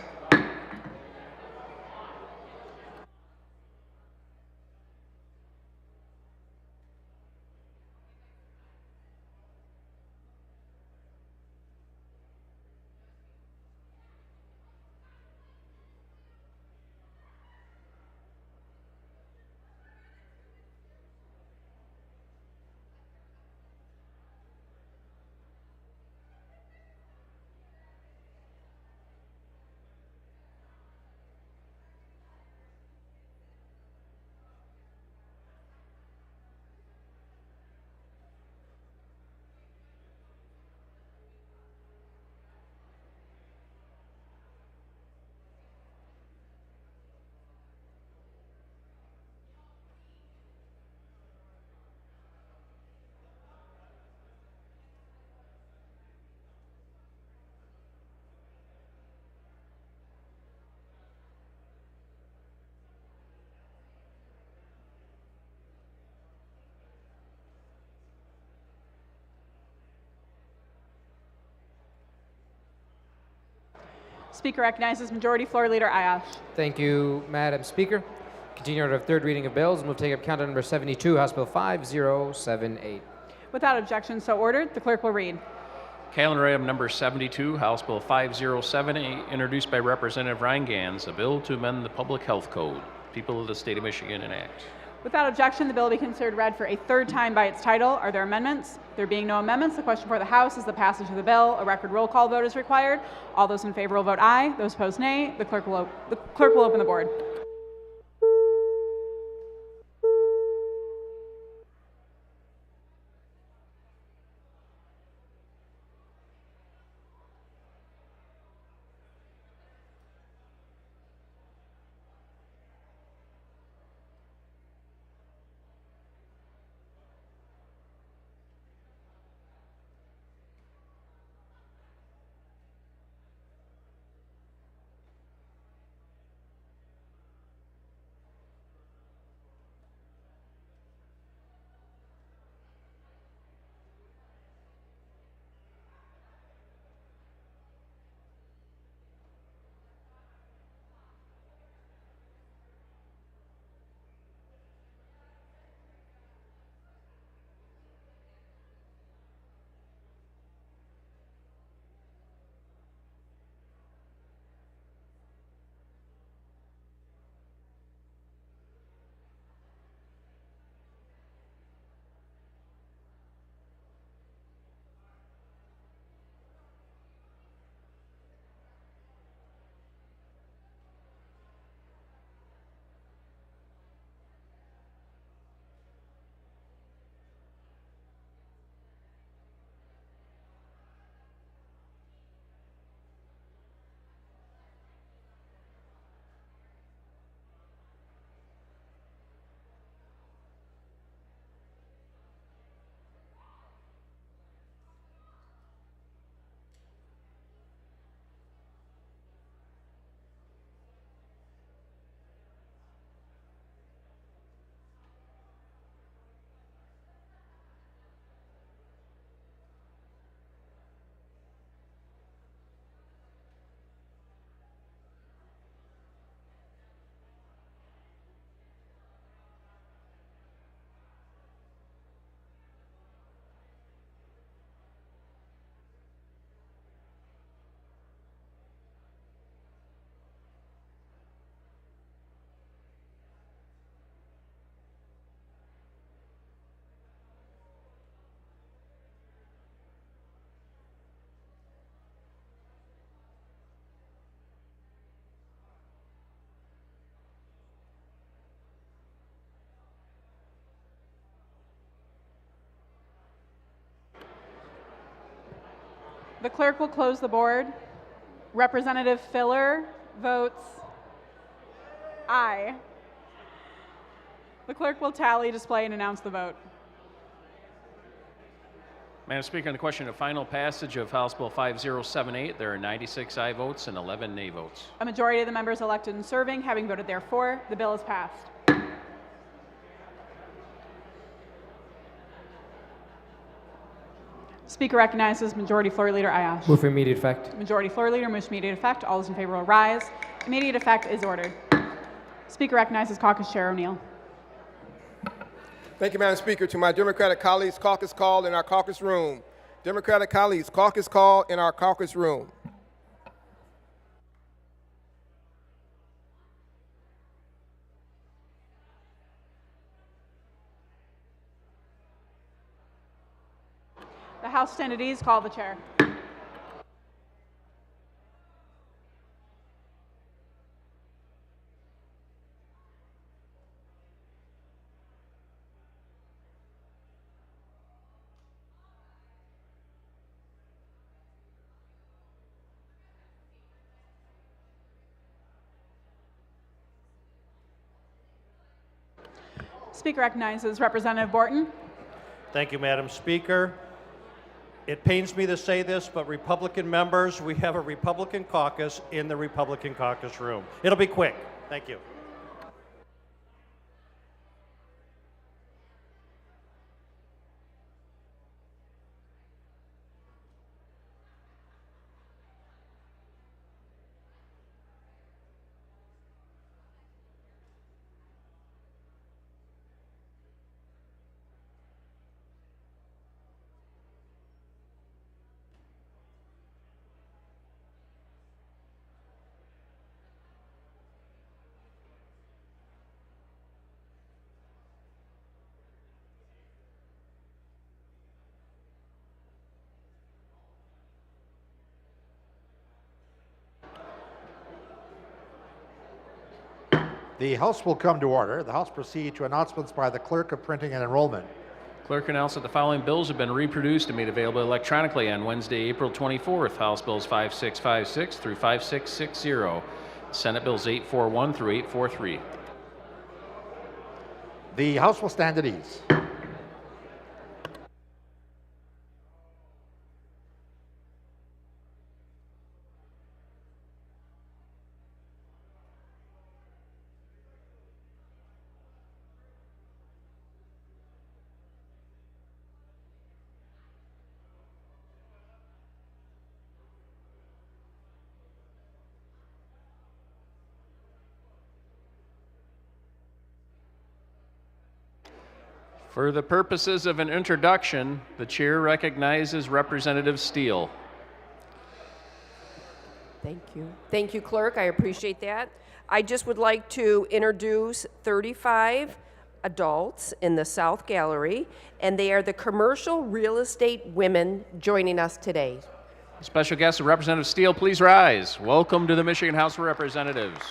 Speaker recognizes Majority Floor Leader Ayash. Thank you, Madam Speaker. Continue order of third reading of bills, and we'll take up count number 72, House Bill 5078. Without objection, so ordered. The clerk will read. Calendar item number 72, House Bill 5078, introduced by Representative Ryan Gans, a bill to amend the Public Health Code. People of the State of Michigan enact. Without objection, the bill will be considered read for a third time by its title. Are there amendments? There being no amendments, the question for the House is the passage of the bill. A record roll call vote is required. All those in favor will vote aye. Those opposed, nay. The clerk will open the board. The clerk will close the board. Representative Filler votes aye. The clerk will tally, display, and announce the vote. Madam Speaker, on the question of final passage of House Bill 5078, there are 96 aye votes and 11 nay votes. A majority of the members elected and serving having voted therefore, the bill is passed. Speaker recognizes Majority Floor Leader Ayash. Move for immediate effect. Majority Floor Leader moves for immediate effect. All those in favor will rise. Immediate effect is ordered. Speaker recognizes Caucus Chair O'Neill. Thank you, Madam Speaker. To my Democratic colleagues, caucus call in our caucus room. Democratic colleagues, caucus call in our caucus room. The House stand at ease. Call the chair. Speaker recognizes Representative Borton. Thank you, Madam Speaker. It pains me to say this, but Republican members, we have a Republican caucus in the Republican caucus room. It'll be quick. Thank you. The House will come to order. The House proceed to announcements by the Clerk of Printing and Enrollment. Clerk announced that the following bills have been reproduced and made available electronically on Wednesday, April 24th. House Bills 5656 through 5660. Senate Bills 841 through 843. The House will stand at ease. For the purposes of an introduction, the chair recognizes Representative Steele. Thank you. Thank you, Clerk. I appreciate that. I just would like to introduce 35 adults in the South Gallery, and they are the commercial real estate women joining us today. Special guest Representative Steele, please rise. Welcome to the Michigan House of Representatives.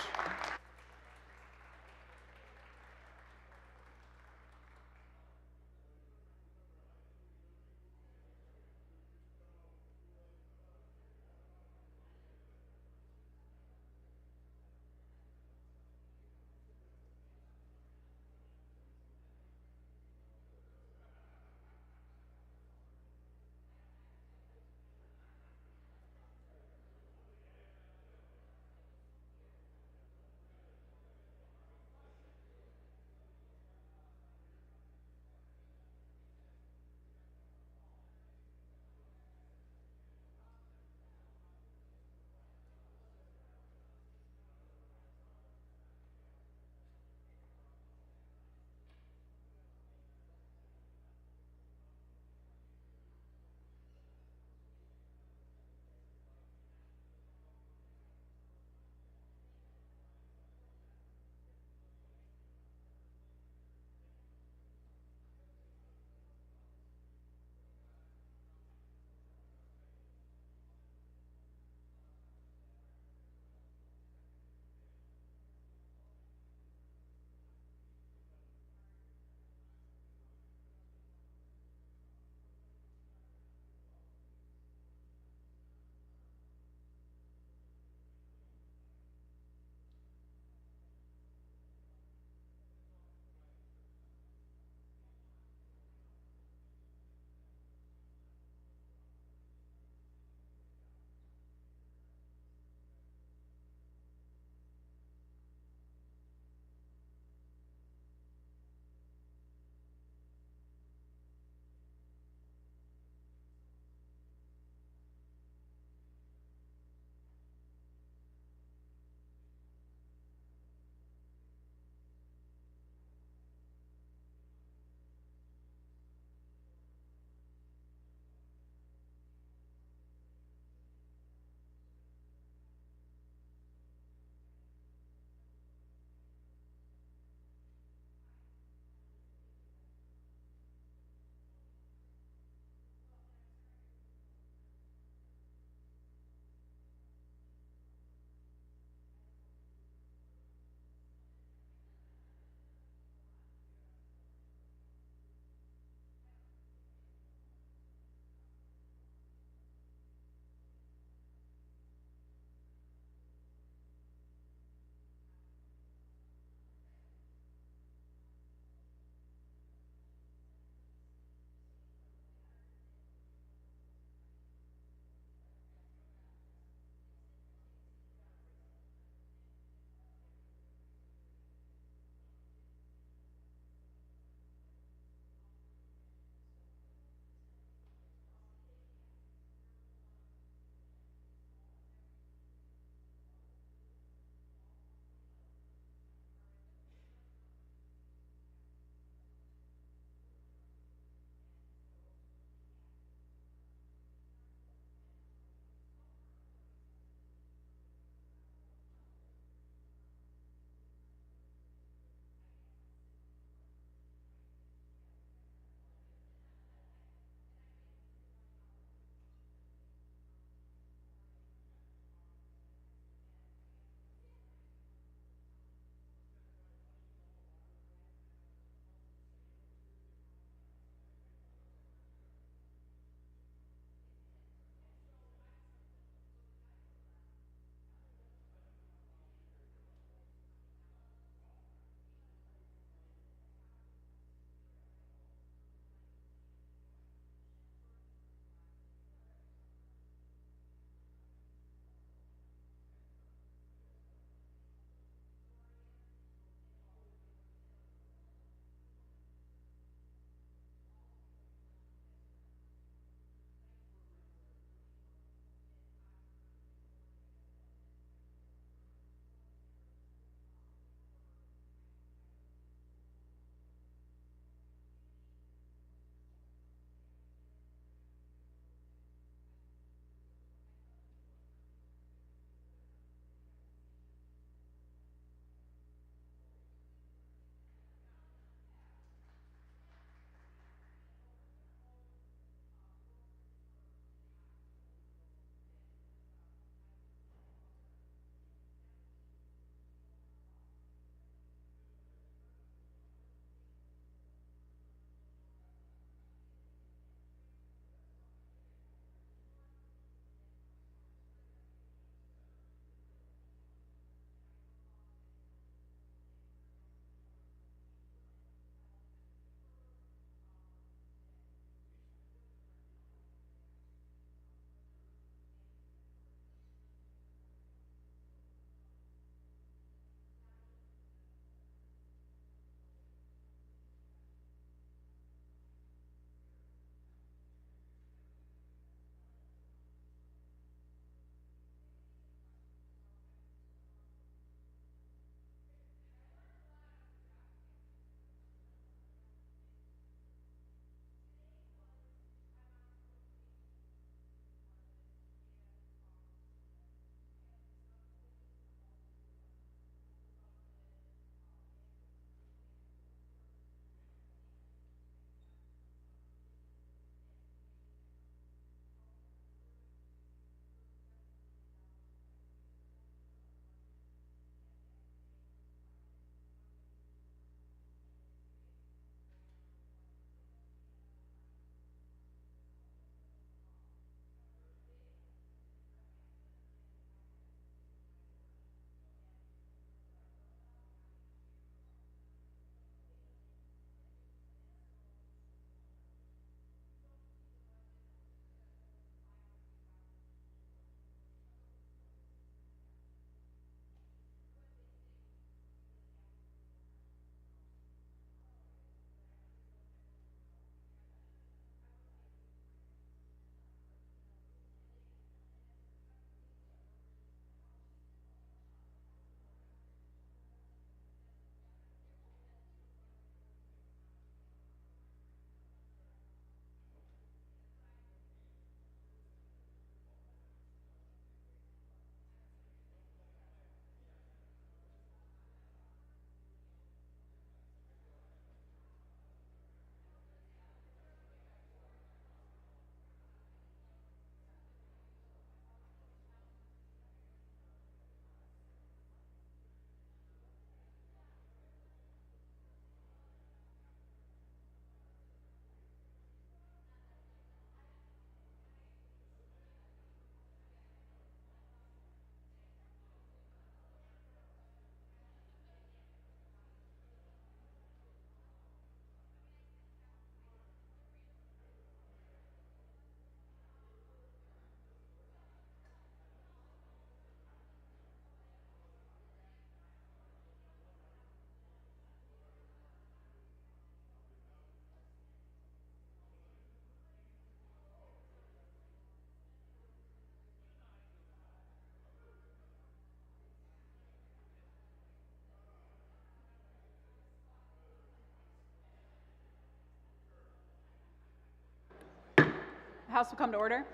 The House will come to order.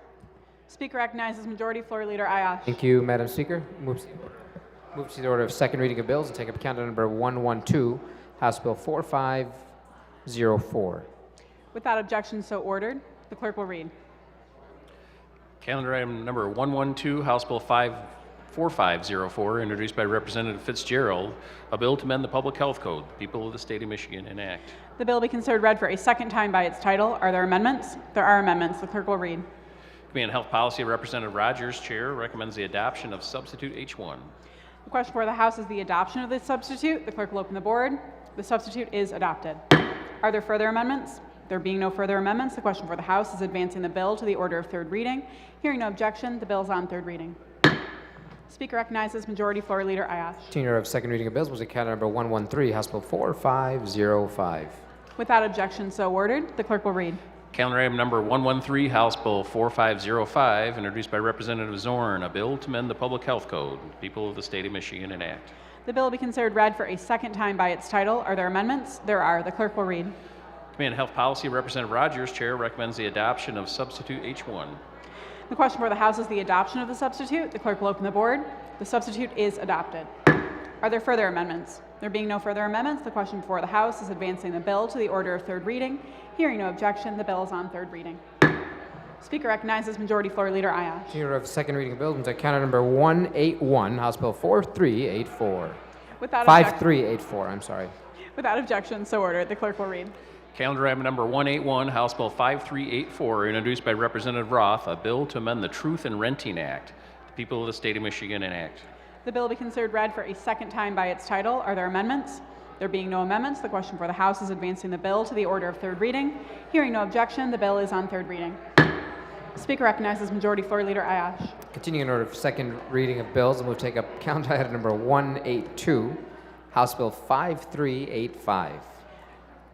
Speaker recognizes Majority Floor Leader Ayash. Thank you, Madam Speaker. Move to the order of second reading of bills and take up calendar number 112, House Bill 4504. Without objection, so ordered. The clerk will read. Calendar item number 112, House Bill 4504, introduced by Representative Fitzgerald, a bill to amend the Public Health Code, the people of the state of Michigan enact. The bill be considered read for a second time by its title. Are there amendments? There are amendments. The clerk will read. Committee on Health Policy, Representative Rogers, Chair, recommends the adoption of substitute H1. The question before the House is the adoption of this substitute. The clerk will open the board. The substitute is adopted. Are there further amendments? There being no further amendments, the question for the House is advancing the bill to the order of third reading. Hearing no objection, the bill is on third reading. Speaker recognizes Majority Floor Leader Ayash. Continuing of second reading of bills will take calendar number 113, House Bill 4505. Without objection, so ordered. The clerk will read. Calendar item number 113, House Bill 4505, introduced by Representative Zorn, a bill to amend the Public Health Code, the people of the state of Michigan enact. The bill will be considered read for a second time by its title. Are there amendments? There are. The clerk will read. Committee on Health Policy, Representative Rogers, Chair, recommends the adoption of substitute H1. The question for the House is the adoption of the substitute. The clerk will open the board. The substitute is adopted. Are there further amendments? There being no further amendments, the question before the House is advancing the bill to the order of third reading. Hearing no objection, the bill is on third reading. Speaker recognizes Majority Floor Leader Ayash. Continuing of second reading of bills will take calendar number 181, House Bill 4384. Without 5384, I'm sorry. Without objection, so ordered. The clerk will read. Calendar item number 181, House Bill 5384, introduced by Representative Roth, a bill to amend the Truth in Renting Act, the people of the state of Michigan enact. The bill will be considered read for a second time by its title. Are there amendments? There being no amendments, the question for the House is advancing the bill to the order of third reading. Hearing no objection, the bill is on third reading. Speaker recognizes Majority Floor Leader Ayash. Continuing in order of second reading of bills, and we'll take up calendar item number 182, House Bill 5385.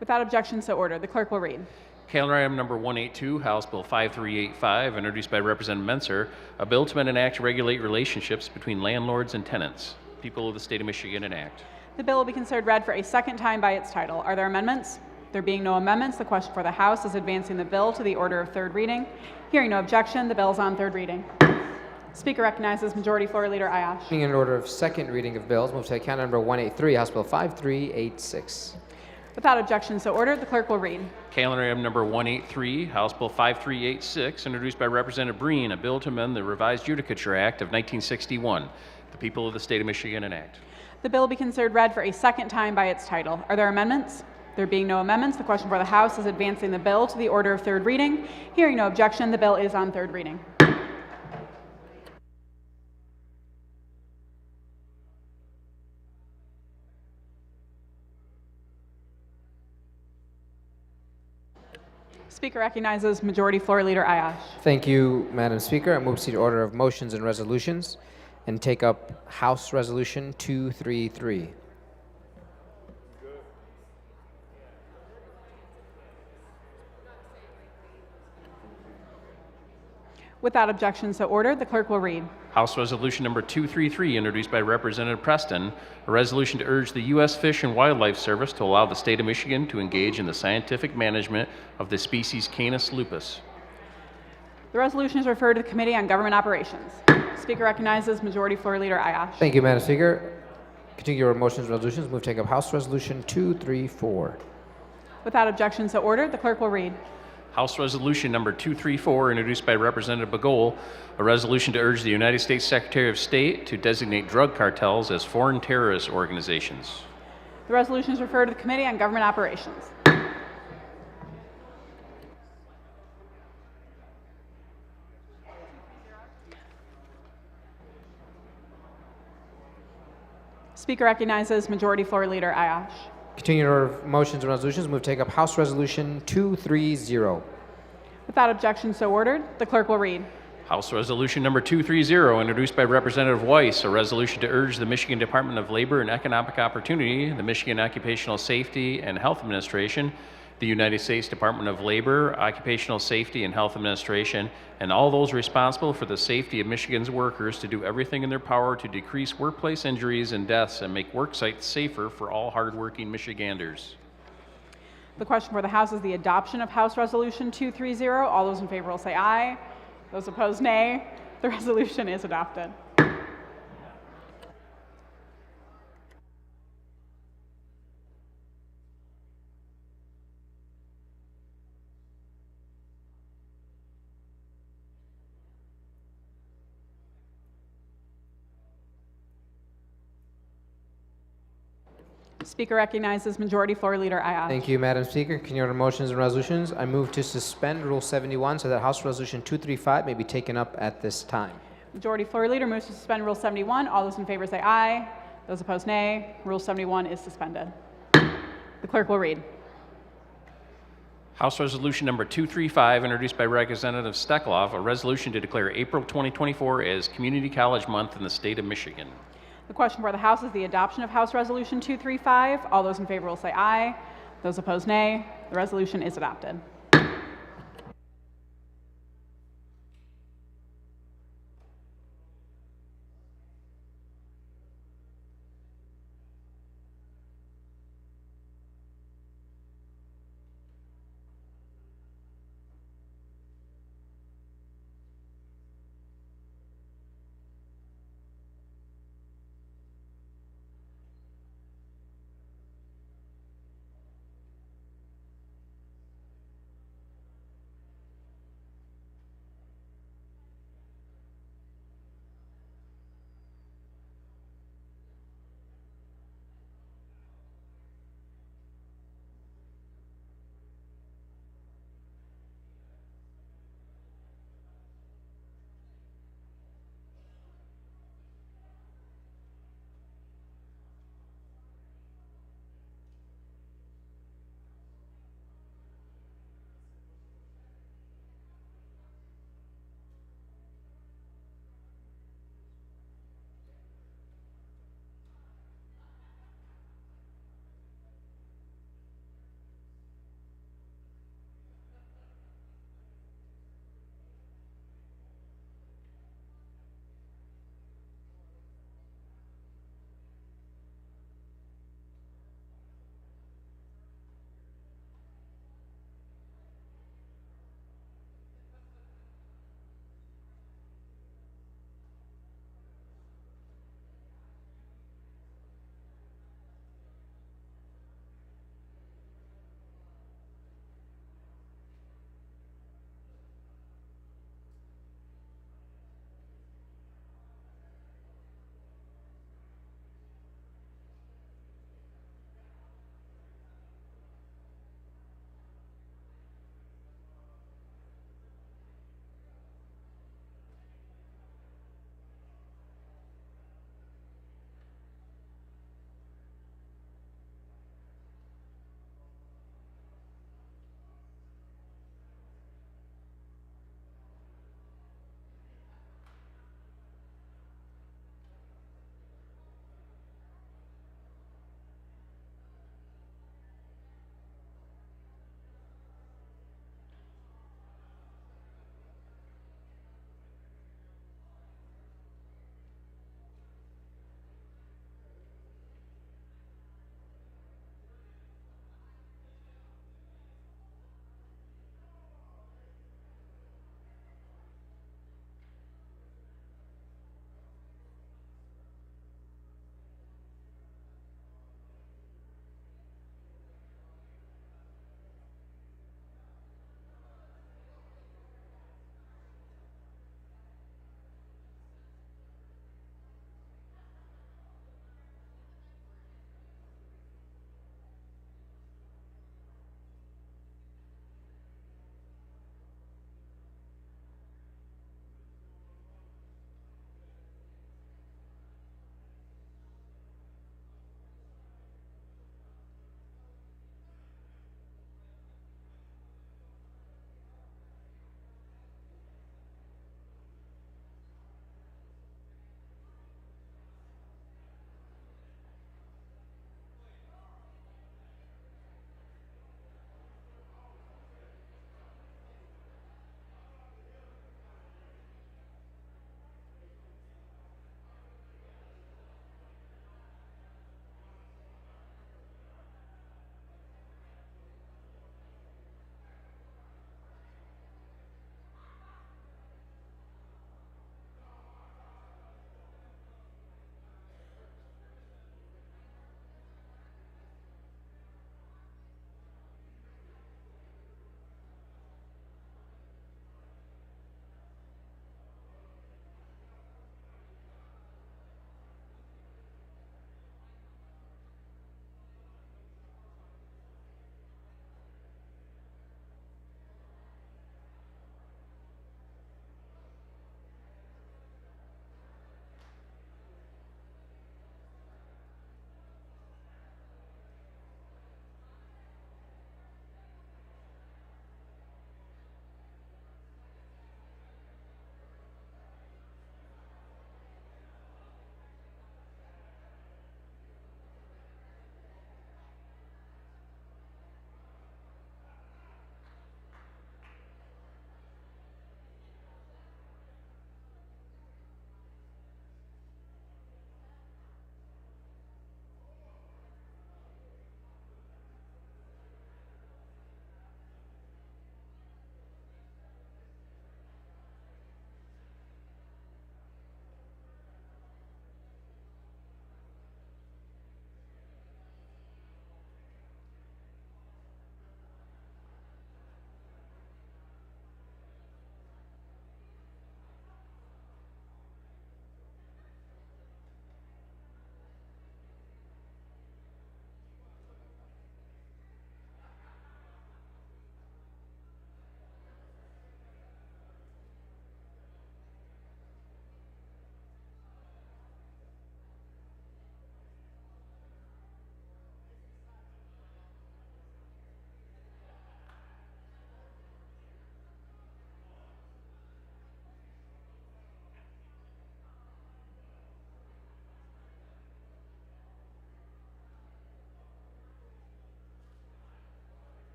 Without objection, so ordered. The clerk will read. Calendar item number 182, House Bill 5385, introduced by Representative Menser, a bill to amend an act to regulate relationships between landlords and tenants, people of the state of Michigan enact. The bill will be considered read for a second time by its title. Are there amendments? There being no amendments, the question for the House is advancing the bill to the order of third reading. Hearing no objection, the bill is on third reading. Speaker recognizes Majority Floor Leader Ayash. Continuing in order of second reading of bills, we'll take calendar number 183, House Bill 5386. Without objection, so ordered. The clerk will read. Calendar item number 183, House Bill 5386, introduced by Representative Breen, a bill to amend the Revised Judicature Act of 1961, the people of the state of Michigan enact. The bill will be considered read for a second time by its title. Are there amendments? There being no amendments, the question for the House is advancing the bill to the order of third reading. Hearing no objection, the bill is on third reading. Speaker recognizes Majority Floor Leader Ayash. Thank you, Madam Speaker. I move to the order of motions and resolutions and take up House Resolution 233. Without objection, so ordered. The clerk will read. House Resolution number 233, introduced by Representative Preston, a resolution to urge the U.S. Fish and Wildlife Service to allow the state of Michigan to engage in the scientific management of the species Canis lupus. The resolution is referred to the Committee on Government Operations. Speaker recognizes Majority Floor Leader Ayash. Thank you, Madam Speaker. Continue your motions and resolutions. Move to take up House Resolution 234. Without objection, so ordered. The clerk will read. House Resolution number 234, introduced by Representative Bagol, a resolution to urge the United States Secretary of State to designate drug cartels as foreign terrorist organizations. The resolution is referred to the Committee on Government Operations. Speaker recognizes Majority Floor Leader Ayash. Continue in order of motions and resolutions. Move to take up House Resolution 230. Without objection, so ordered. The clerk will read. House Resolution number 230, introduced by Representative Weiss, a resolution to urge the Michigan Department of Labor and Economic Opportunity, the Michigan Occupational Safety and Health Administration, the United States Department of Labor, Occupational Safety and Health Administration, and all those responsible for the safety of Michigan's workers to do everything in their power to decrease workplace injuries and deaths and make work sites safer for all hardworking Michiganders. The question for the House is the adoption of House Resolution 230. All those in favor will say aye. Those opposed, nay. The resolution is adopted. Speaker recognizes Majority Floor Leader Ayad. Thank you, Madam Speaker. Can you order motions and resolutions? I move to suspend Rule 71 so that House Resolution 235 may be taken up at this time. Majority Floor Leader moves to suspend Rule 71. All those in favor say aye. Those opposed, nay. Rule 71 is suspended. The clerk will read. House Resolution number 235, introduced by Representative Steklov, a resolution to declare April 2024 as Community College Month in the state of Michigan. The question for the House is the adoption of House Resolution 235. All those in favor will say aye. Those opposed, nay. The resolution is adopted.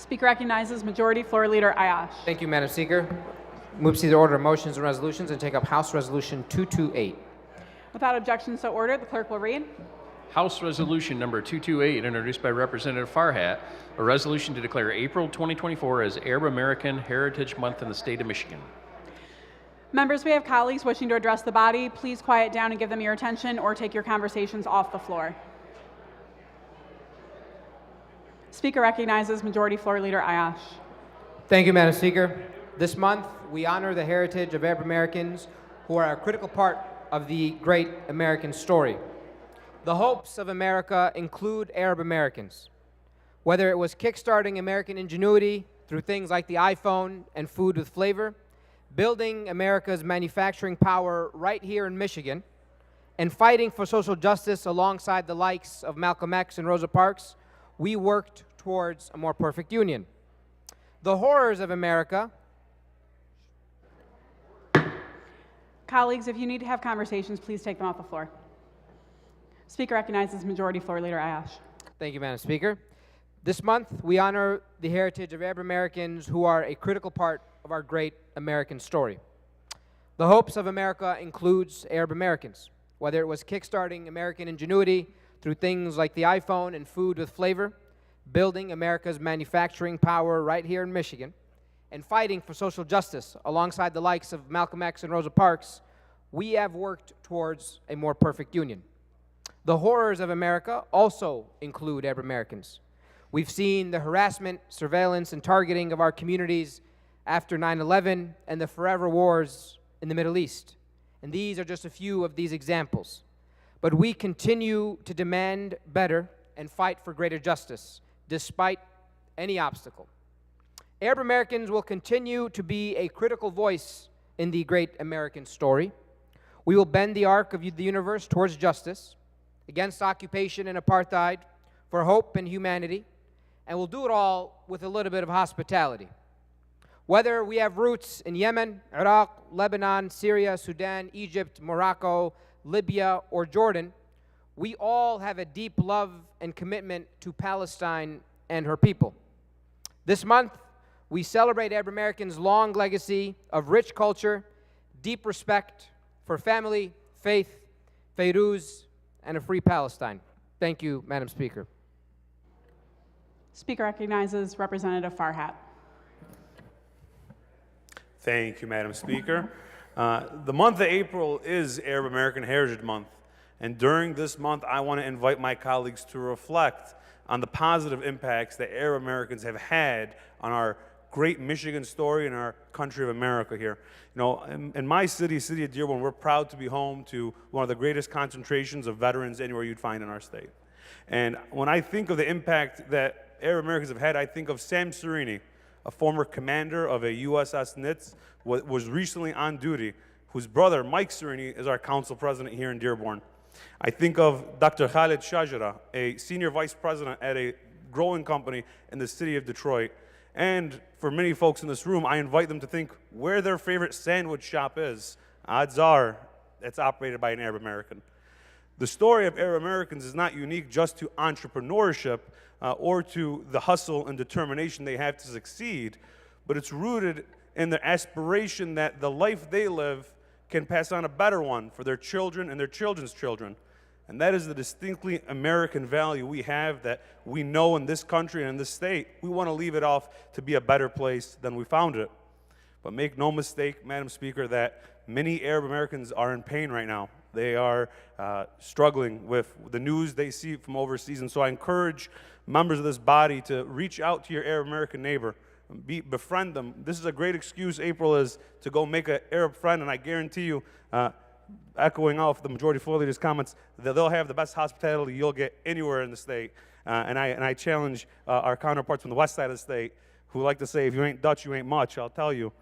Speaker recognizes Majority Floor Leader Ayash. Thank you, Madam Speaker. Move to see the order of motions and resolutions and take up House Resolution 228. Without objection, so ordered. The clerk will read. House Resolution number 228, introduced by Representative Farhat, a resolution to declare April 2024 as Arab American Heritage Month in the state of Michigan. Members, we have colleagues wishing to address the body. Please quiet down and give them your attention or take your conversations off the floor. Speaker recognizes Majority Floor Leader Ayash. Thank you, Madam Speaker. This month, we honor the heritage of Arab Americans who are a critical part of the great American story. The hopes of America include Arab Americans. Whether it was kickstarting American ingenuity through things like the iPhone and food with flavor, building America's manufacturing power right here in Michigan, and fighting for social justice alongside the likes of Malcolm X and Rosa Parks, we worked towards a more perfect union. The horrors of America. Colleagues, if you need to have conversations, please take them off the floor. Speaker recognizes Majority Floor Leader Ayash. Thank you, Madam Speaker. This month, we honor the heritage of Arab Americans who are a critical part of our great American story. The hopes of America includes Arab Americans, whether it was kickstarting American ingenuity through things like the iPhone and food with flavor, building America's manufacturing power right here in Michigan, and fighting for social justice alongside the likes of Malcolm X and Rosa Parks, we have worked towards a more perfect union. The horrors of America also include Arab Americans. We've seen the harassment, surveillance, and targeting of our communities after 9/11 and the forever wars in the Middle East. And these are just a few of these examples. But we continue to demand better and fight for greater justice, despite any obstacle. Arab Americans will continue to be a critical voice in the great American story. We will bend the arc of the universe towards justice, against occupation and apartheid, for hope and humanity, and we'll do it all with a little bit of hospitality. Whether we have roots in Yemen, Iraq, Lebanon, Syria, Sudan, Egypt, Morocco, Libya, or Jordan, we all have a deep love and commitment to Palestine and her people. This month, we celebrate Arab Americans' long legacy of rich culture, deep respect for family, faith, Feiruz, and a free Palestine. Thank you, Madam Speaker. Speaker recognizes Representative Farhat. Thank you, Madam Speaker. The month of April is Arab American Heritage Month, and during this month, I want to invite my colleagues to reflect on the positive impacts that Arab Americans have had on our great Michigan story and our country of America here. You know, in my city of Dearborn, we're proud to be home to one of the greatest concentrations of veterans anywhere you'd find in our state. And when I think of the impact that Arab Americans have had, I think of Sam Serini, a former commander of a USS Nitz, was recently on duty, whose brother, Mike Serini, is our council president here in Dearborn. I think of Dr. Khalid Shajara, a senior vice president at a growing company in the city of Detroit. And for many folks in this room, I invite them to think where their favorite sandwich shop is. Odds are it's operated by an Arab American. The story of Arab Americans is not unique just to entrepreneurship or to the hustle and determination they have to succeed, but it's rooted in the aspiration that the life they live can pass on a better one for their children and their children's children. And that is the distinctly American value we have that we know in this country and in this state. We want to leave it off to be a better place than we found it. But make no mistake, Madam Speaker, that many Arab Americans are in pain right now. They are struggling with the news they see from overseas. And so I encourage members of this body to reach out to your Arab American neighbor, befriend them. This is a great excuse, April is, to go make an Arab friend, and I guarantee you, echoing off the Majority Floor Leader's comments, that they'll have the best hospitality you'll get anywhere in the state. And I challenge our counterparts from the west side of the state who like to say, if you ain't Dutch, you ain't much. I'll tell you,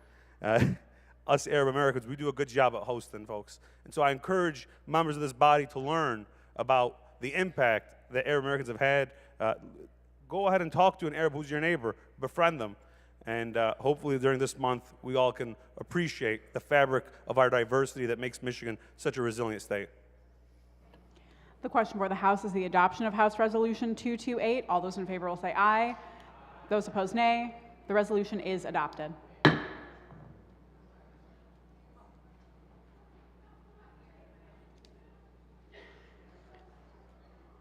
us Arab Americans, we do a good job at hosting, folks. And so I encourage members of this body to learn about the impact that Arab Americans have had. Go ahead and talk to an Arab who's your neighbor, befriend them. And hopefully during this month, we all can appreciate the fabric of our diversity that makes Michigan such a resilient state. The question for the House is the adoption of House Resolution 228. All those in favor will say aye. Those opposed, nay. The resolution is adopted.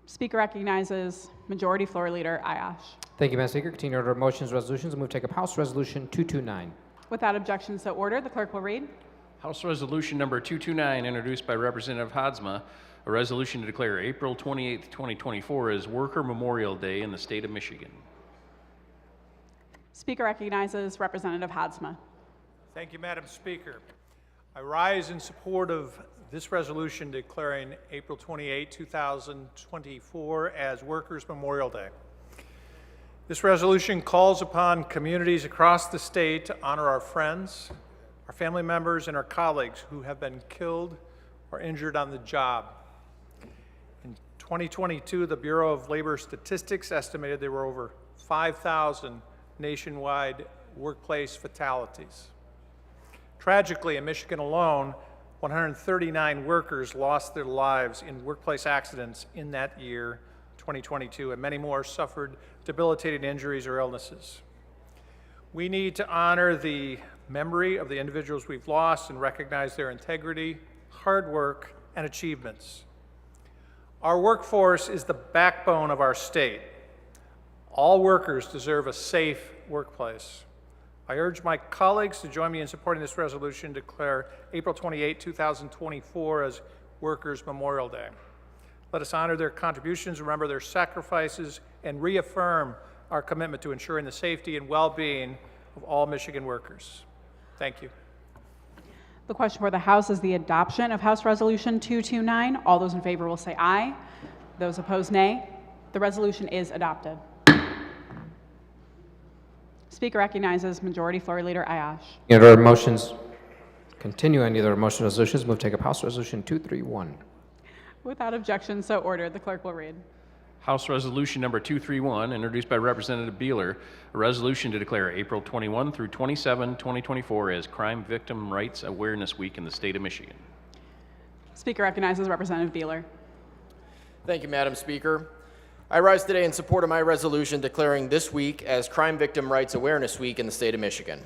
Speaker recognizes Majority Floor Leader Ayash. Thank you, Madam Speaker. Continue order of motions, resolutions. Move to take up House Resolution 229. Without objection, so ordered. The clerk will read. House Resolution number 229, introduced by Representative Hadsma, a resolution to declare April 28, 2024 as Worker Memorial Day in the state of Michigan. Speaker recognizes Representative Hadsma. Thank you, Madam Speaker. I rise in support of this resolution declaring April 28, 2024 as Workers' Memorial Day. This resolution calls upon communities across the state to honor our friends, our family members, and our colleagues who have been killed or injured on the job. In 2022, the Bureau of Labor Statistics estimated there were over 5,000 nationwide workplace fatalities. Tragically, in Michigan alone, 139 workers lost their lives in workplace accidents in that year, 2022, and many more suffered debilitating injuries or illnesses. We need to honor the memory of the individuals we've lost and recognize their integrity, hard work, and achievements. Our workforce is the backbone of our state. All workers deserve a safe workplace. I urge my colleagues to join me in supporting this resolution to declare April 28, 2024 as Workers' Memorial Day. Let us honor their contributions, remember their sacrifices, and reaffirm our commitment to ensuring the safety and well-being of all Michigan workers. Thank you. The question for the House is the adoption of House Resolution 229. All those in favor will say aye. Those opposed, nay. The resolution is adopted. Speaker recognizes Majority Floor Leader Ayash. Any other motions? Continue any other motion resolutions. Move to take up House Resolution 231. Without objection, so ordered. The clerk will read. House Resolution number 231, introduced by Representative Beeler, a resolution to declare April 21 through 27, 2024 as Crime Victim Rights Awareness Week in the state of Michigan. Speaker recognizes Representative Beeler. Thank you, Madam Speaker. I rise today in support of my resolution declaring this week as Crime Victim Rights Awareness Week in the state of Michigan.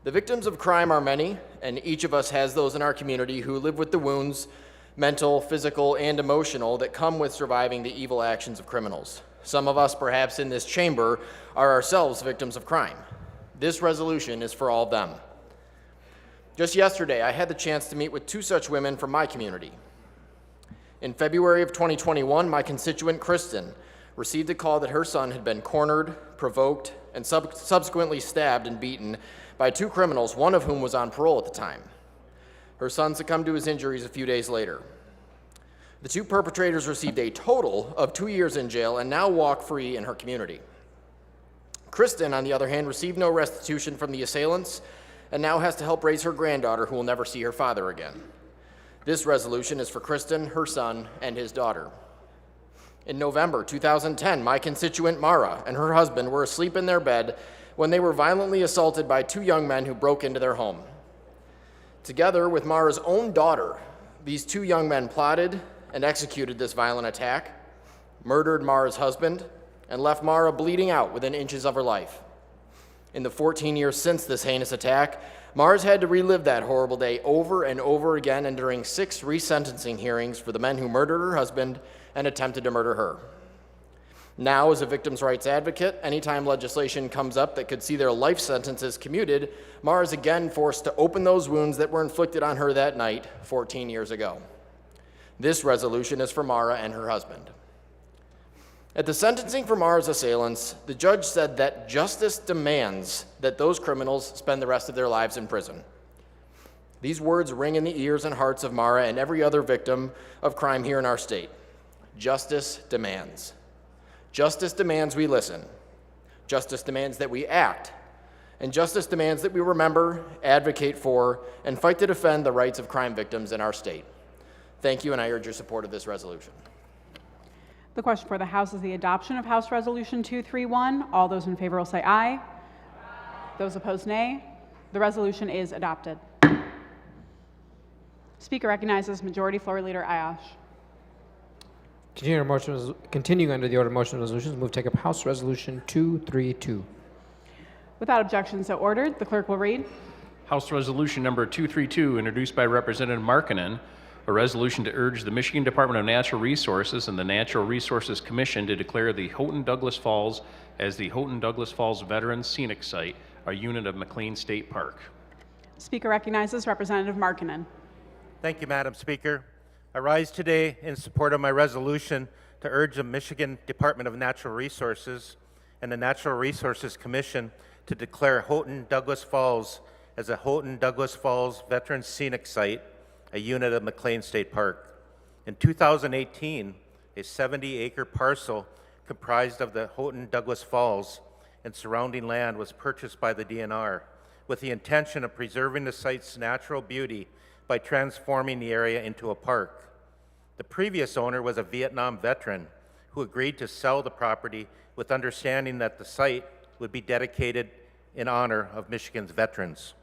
The victims of crime are many, and each of us has those in our community who live with the wounds, mental, physical, and emotional, that come with surviving the evil actions of criminals. Some of us, perhaps in this chamber, are ourselves victims of crime. This resolution is for all of them. Just yesterday, I had the chance to meet with two such women from my community. In February of 2021, my constituent, Kristen, received a call that her son had been cornered, provoked, and subsequently stabbed and beaten by two criminals, one of whom was on parole at the time. Her son succumbed to his injuries a few days later. The two perpetrators received a total of 2 years in jail and now walk free in her community. Kristen, on the other hand, received no restitution from the assailants and now has to help raise her granddaughter, who will never see her father again. This resolution is for Kristen, her son, and his daughter. In November 2010, my constituent Mara and her husband were asleep in their bed when they were violently assaulted by two young men who broke into their home. Together with Mara's own daughter, these two young men plotted and executed this violent attack, murdered Mara's husband, and left Mara bleeding out within inches of her life. In the 14 years since this heinous attack, Mars had to relive that horrible day over and over again, and during 6 resentencing hearings for the men who murdered her husband and attempted to murder her. Now, as a victims' rights advocate, anytime legislation comes up that could see their life sentences commuted, Mara is again forced to open those wounds that were inflicted on her that night 14 years ago. This resolution is for Mara and her husband. At the sentencing for Mara's assailants, the judge said that justice demands that those criminals spend the rest of their lives in prison. These words ring in the ears and hearts of Mara and every other victim of crime here in our state. Justice demands. Justice demands we listen. Justice demands that we act. And justice demands that we remember, advocate for, and fight to defend the rights of crime victims in our state. Thank you, and I urge your support of this resolution. The question for the House is the adoption of House Resolution 231. All those in favor will say aye. Those opposed, nay. The resolution is adopted. Speaker recognizes Majority Floor Leader Ayash. Continuing under the order of motion and resolutions, move to take up House Resolution 232. Without objection, so ordered. The clerk will read. House Resolution number 232, introduced by Representative Markinen, a resolution to urge the Michigan Department of Natural Resources and the Natural Resources Commission to declare the Houghton-Douglas Falls as the Houghton-Douglas Falls Veterans Scenic Site, a unit of McLean State Park. Speaker recognizes Representative Markinen. Thank you, Madam Speaker. I rise today in support of my resolution to urge the Michigan Department of Natural Resources and the Natural Resources Commission to declare Houghton-Douglas Falls as a Houghton-Douglas Falls Veterans Scenic Site, a unit of McLean State Park. In 2018, a 70-acre parcel comprised of the Houghton-Douglas Falls and surrounding land was purchased by the DNR with the intention of preserving the site's natural beauty by transforming the area into a park. The previous owner was a Vietnam veteran who agreed to sell the property with understanding that the site would be dedicated in honor of Michigan's veterans.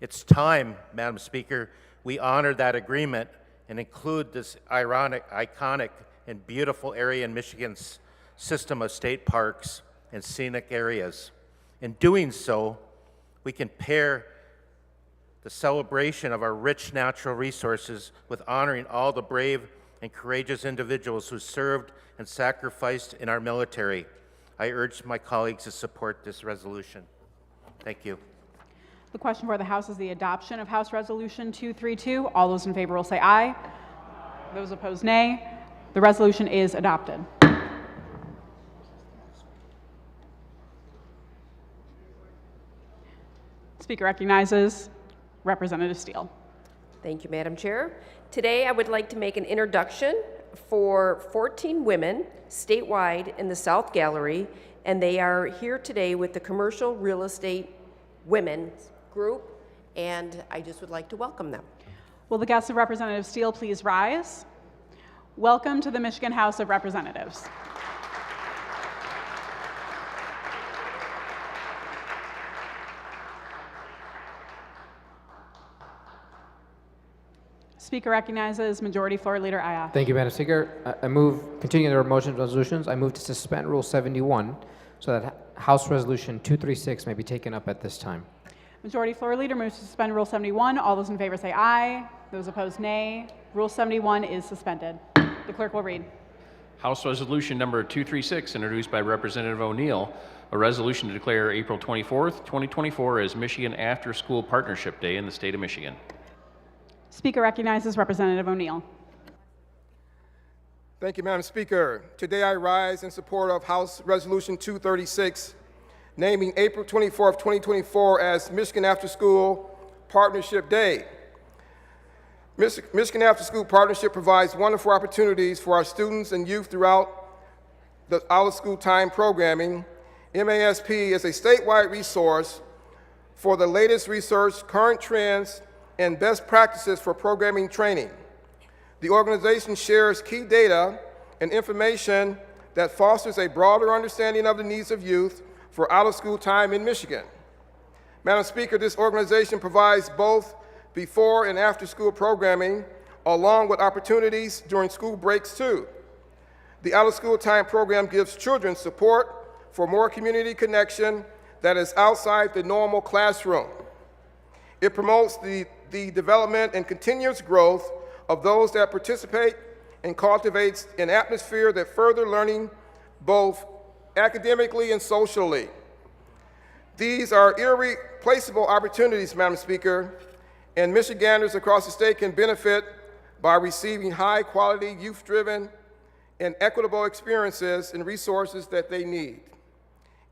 It's time, Madam Speaker, we honor that agreement and include this iconic, and beautiful area in Michigan's system of state parks and scenic areas. In doing so, we can pair the celebration of our rich natural resources with honoring all the brave and courageous individuals who served and sacrificed in our military. I urge my colleagues to support this resolution. Thank you. The question for the House is the adoption of House Resolution 232. All those in favor will say aye. Those opposed, nay. The resolution is adopted. Speaker recognizes Representative Steele. Thank you, Madam Chair. Today, I would like to make an introduction for 14 women statewide in the South Gallery, and they are here today with the Commercial Real Estate Women's Group, and I just would like to welcome them. Will the guests of Representative Steele please rise? Welcome to the Michigan House of Representatives. Speaker recognizes Majority Floor Leader Aya. Thank you, Madam Speaker. I move, continuing the motion and resolutions, I move to suspend Rule 71 so that House Resolution 236 may be taken up at this time. Majority Floor Leader moves to suspend Rule 71. All those in favor say aye. Those opposed, nay. Rule 71 is suspended. The clerk will read. House Resolution number 236, introduced by Representative O'Neill, a resolution to declare April 24th, 2024 as Michigan After School Partnership Day in the state of Michigan. Speaker recognizes Representative O'Neill. Thank you, Madam Speaker. Today I rise in support of House Resolution 236, naming April 24th, 2024 as Michigan After School Partnership Day. Michigan After School Partnership provides wonderful opportunities for our students and youth throughout the out-of-school time programming. MASP is a statewide resource for the latest research, current trends, and best practices for programming training. The organization shares key data and information that fosters a broader understanding of the needs of youth for out-of-school time in Michigan. Madam Speaker, this organization provides both before and after school programming, along with opportunities during school breaks too. The out-of-school time program gives children support for more community connection that is outside the normal classroom. It promotes the development and continuous growth of those that participate and cultivates an atmosphere that further learning both academically and socially. These are irreplaceable opportunities, Madam Speaker, and Michiganders across the state can benefit by receiving high-quality, youth-driven, and equitable experiences and resources that they need.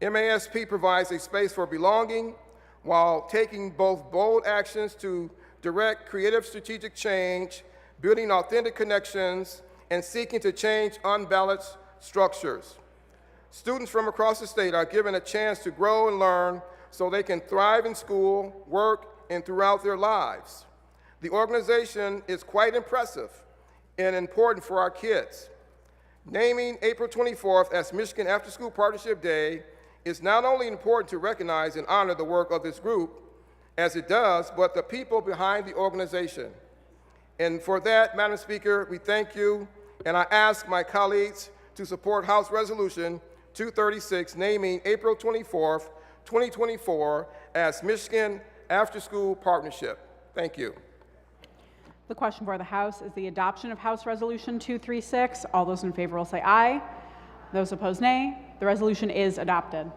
MASP provides a space for belonging while taking both bold actions to direct creative strategic change, building authentic connections, and seeking to change unbalanced structures. Students from across the state are given a chance to grow and learn so they can thrive in school, work, and throughout their lives. The organization is quite impressive and important for our kids. Naming April 24th as Michigan After School Partnership Day is not only important to recognize and honor the work of this group, as it does, but the people behind the organization. And for that, Madam Speaker, we thank you and I ask my colleagues to support House Resolution 236, naming April 24th, 2024 as Michigan After School Partnership. Thank you. The question for the House is the adoption of House Resolution 236. All those in favor will say aye. Those opposed, nay. The resolution is adopted.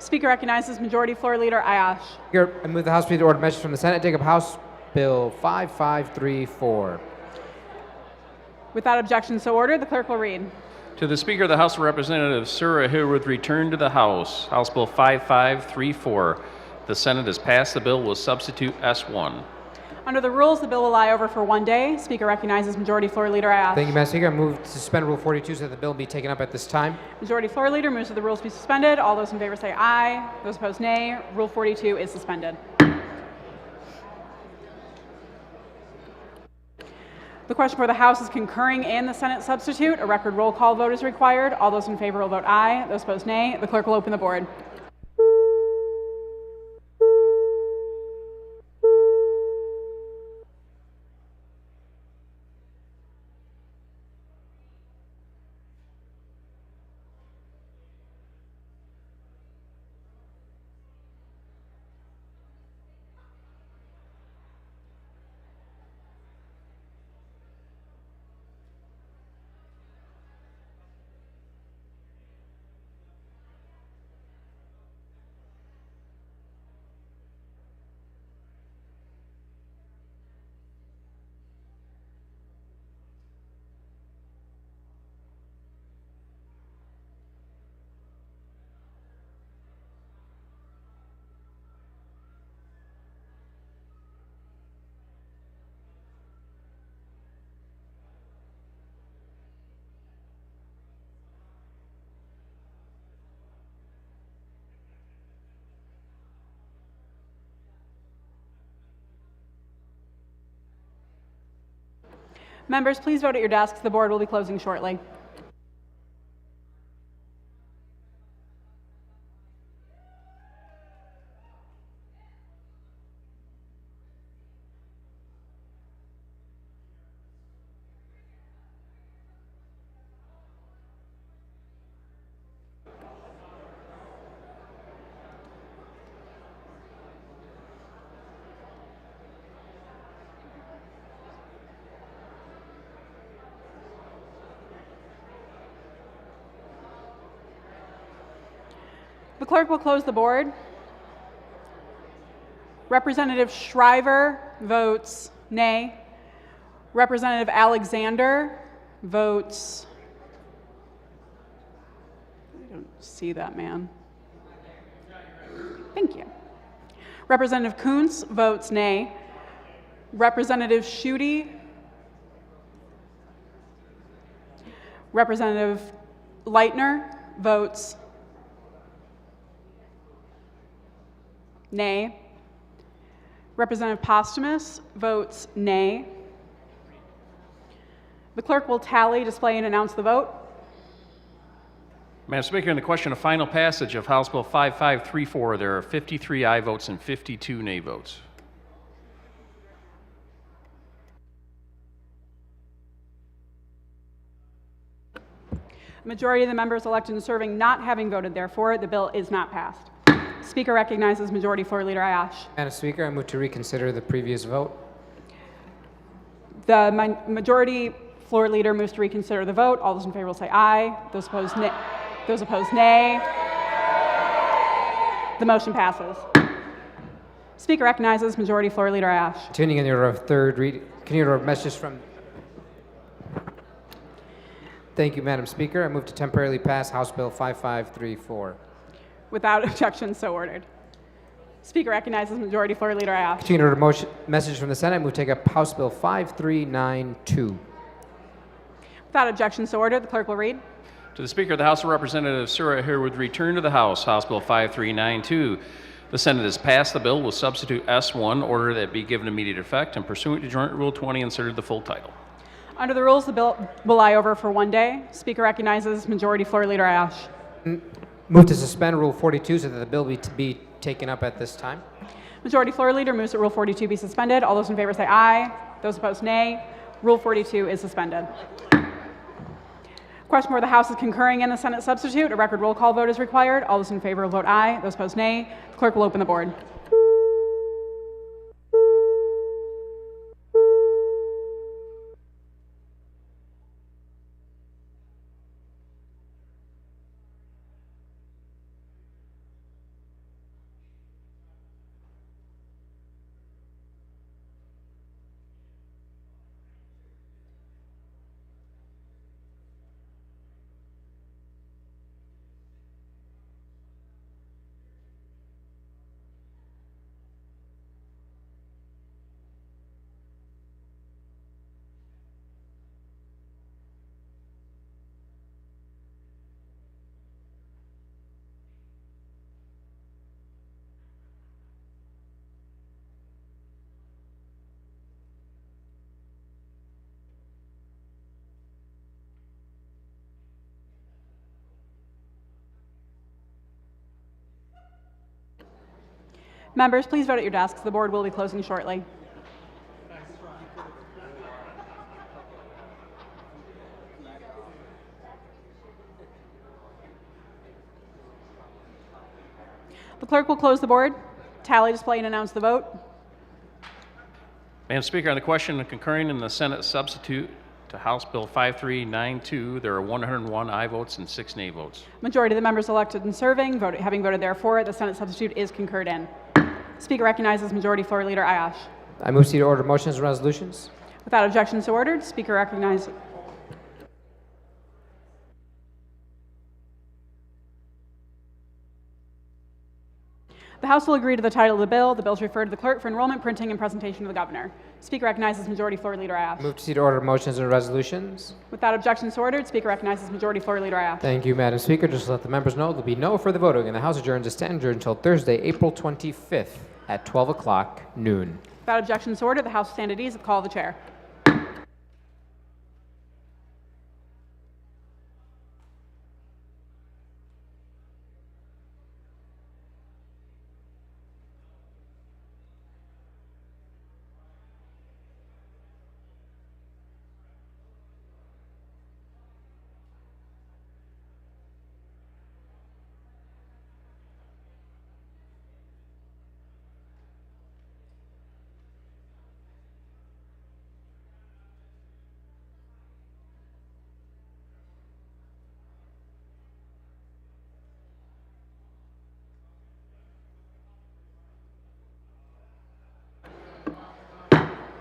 Speaker recognizes Majority Floor Leader Ayash. Speaker, I move the House Committee to order measures from the Senate. Take up House Bill 5534. Without objection, so ordered. The clerk will read. To the Speaker of the House of Representatives, Surrey Haywood, return to the House. House Bill 5534. The Senate has passed. The bill will substitute S1. Under the rules, the bill will lie over for 1 day. Speaker recognizes Majority Floor Leader Ayash. Thank you, Madam Speaker. I move to suspend Rule 42 so that the bill be taken up at this time. Majority Floor Leader moves that the rules be suspended. All those in favor say aye. Those opposed, nay. Rule 42 is suspended. The question for the House is concurring and the Senate substitute. A record roll call vote is required. All those in favor will vote aye. Those opposed, nay. The clerk will open the board. Members, please vote at your desks. The board will be closing shortly. The clerk will close the board. Representative Shriver votes nay. Representative Alexander votes, I don't see that man. Thank you. Representative Kuntz votes nay. Representative Schuette. Representative Leitner votes nay. Representative Posthumus votes nay. The clerk will tally, display, and announce the vote. Madam Speaker, in the question of final passage of House Bill 5534, there are 53 aye votes and 52 nay votes. A majority of the members elected and serving not having voted therefore, the bill is not passed. Speaker recognizes Majority Floor Leader Ayash. Madam Speaker, I move to reconsider the previous vote. The Majority Floor Leader moves to reconsider the vote. All those in favor will say aye. Those opposed, nay. Those opposed, nay. The motion passes. Speaker recognizes Majority Floor Leader Ayash. Continuing in the order of third reading, continuing order of messages from. Thank you, Madam Speaker. I move to temporarily pass House Bill 5534. Without objection, so ordered. Speaker recognizes Majority Floor Leader Ayash. Continuing order of motion, message from the Senate, I move to take up House Bill 5392. Without objection, so ordered. The clerk will read. To the Speaker of the House of Representatives, Surrey Haywood, return to the House. House Bill 5392. The Senate has passed. The bill will substitute S1, order that be given immediate effect, and pursuant to Joint Rule 20, inserted the full title. Under the rules, the bill will lie over for 1 day. Speaker recognizes Majority Floor Leader Ayash. Move to suspend Rule 42 so that the bill be taken up at this time. Majority Floor Leader moves that Rule 42 be suspended. All those in favor say aye. Those opposed, nay. Rule 42 is suspended. Question where the House is concurring in the Senate substitute. A record roll call vote is required. All those in favor will vote aye. Those opposed, nay. The clerk will open the board. Members, please vote at your desks. The board will be closing shortly. The clerk will close the board, tally, display, and announce the vote. Madam Speaker, on the question of concurring in the Senate substitute to House Bill 5392, there are 101 aye votes and 6 nay votes. Majority of the members elected and serving, having voted therefore, the Senate substitute is concurred in. Speaker recognizes Majority Floor Leader Ayash. I move to order motions and resolutions. Without objection, so ordered. Speaker recognizes. The House will agree to the title of the bill. The bill is referred to the clerk for enrollment, printing, and presentation to the governor. Speaker recognizes Majority Floor Leader Ayash. Move to order motions and resolutions. Without objection, so ordered. Speaker recognizes Majority Floor Leader Ayash. Thank you, Madam Speaker. Just to let the members know, there'll be no further voting, and the House adjourns to stand adjourned until Thursday, April 25th at 12 o'clock noon. Without objection, so ordered. The House will stand at ease at the call of the chair.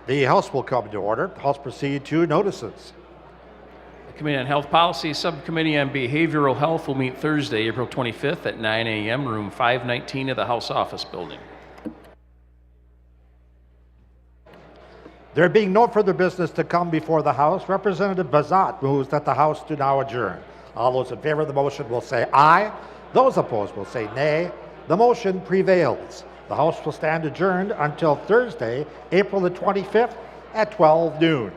The House will come to order. The House proceed to notices. The Committee on Health Policy, Subcommittee on Behavioral Health will meet Thursday, April 25th at 9 a.m., room 519 of the House Office Building. There being no further business to come before the House, Representative Bazat moves that the House do now adjourn. All those in favor of the motion will say aye. Those opposed will say nay. The motion prevails. The House will stand adjourned until Thursday, April the 25th at 12 noon.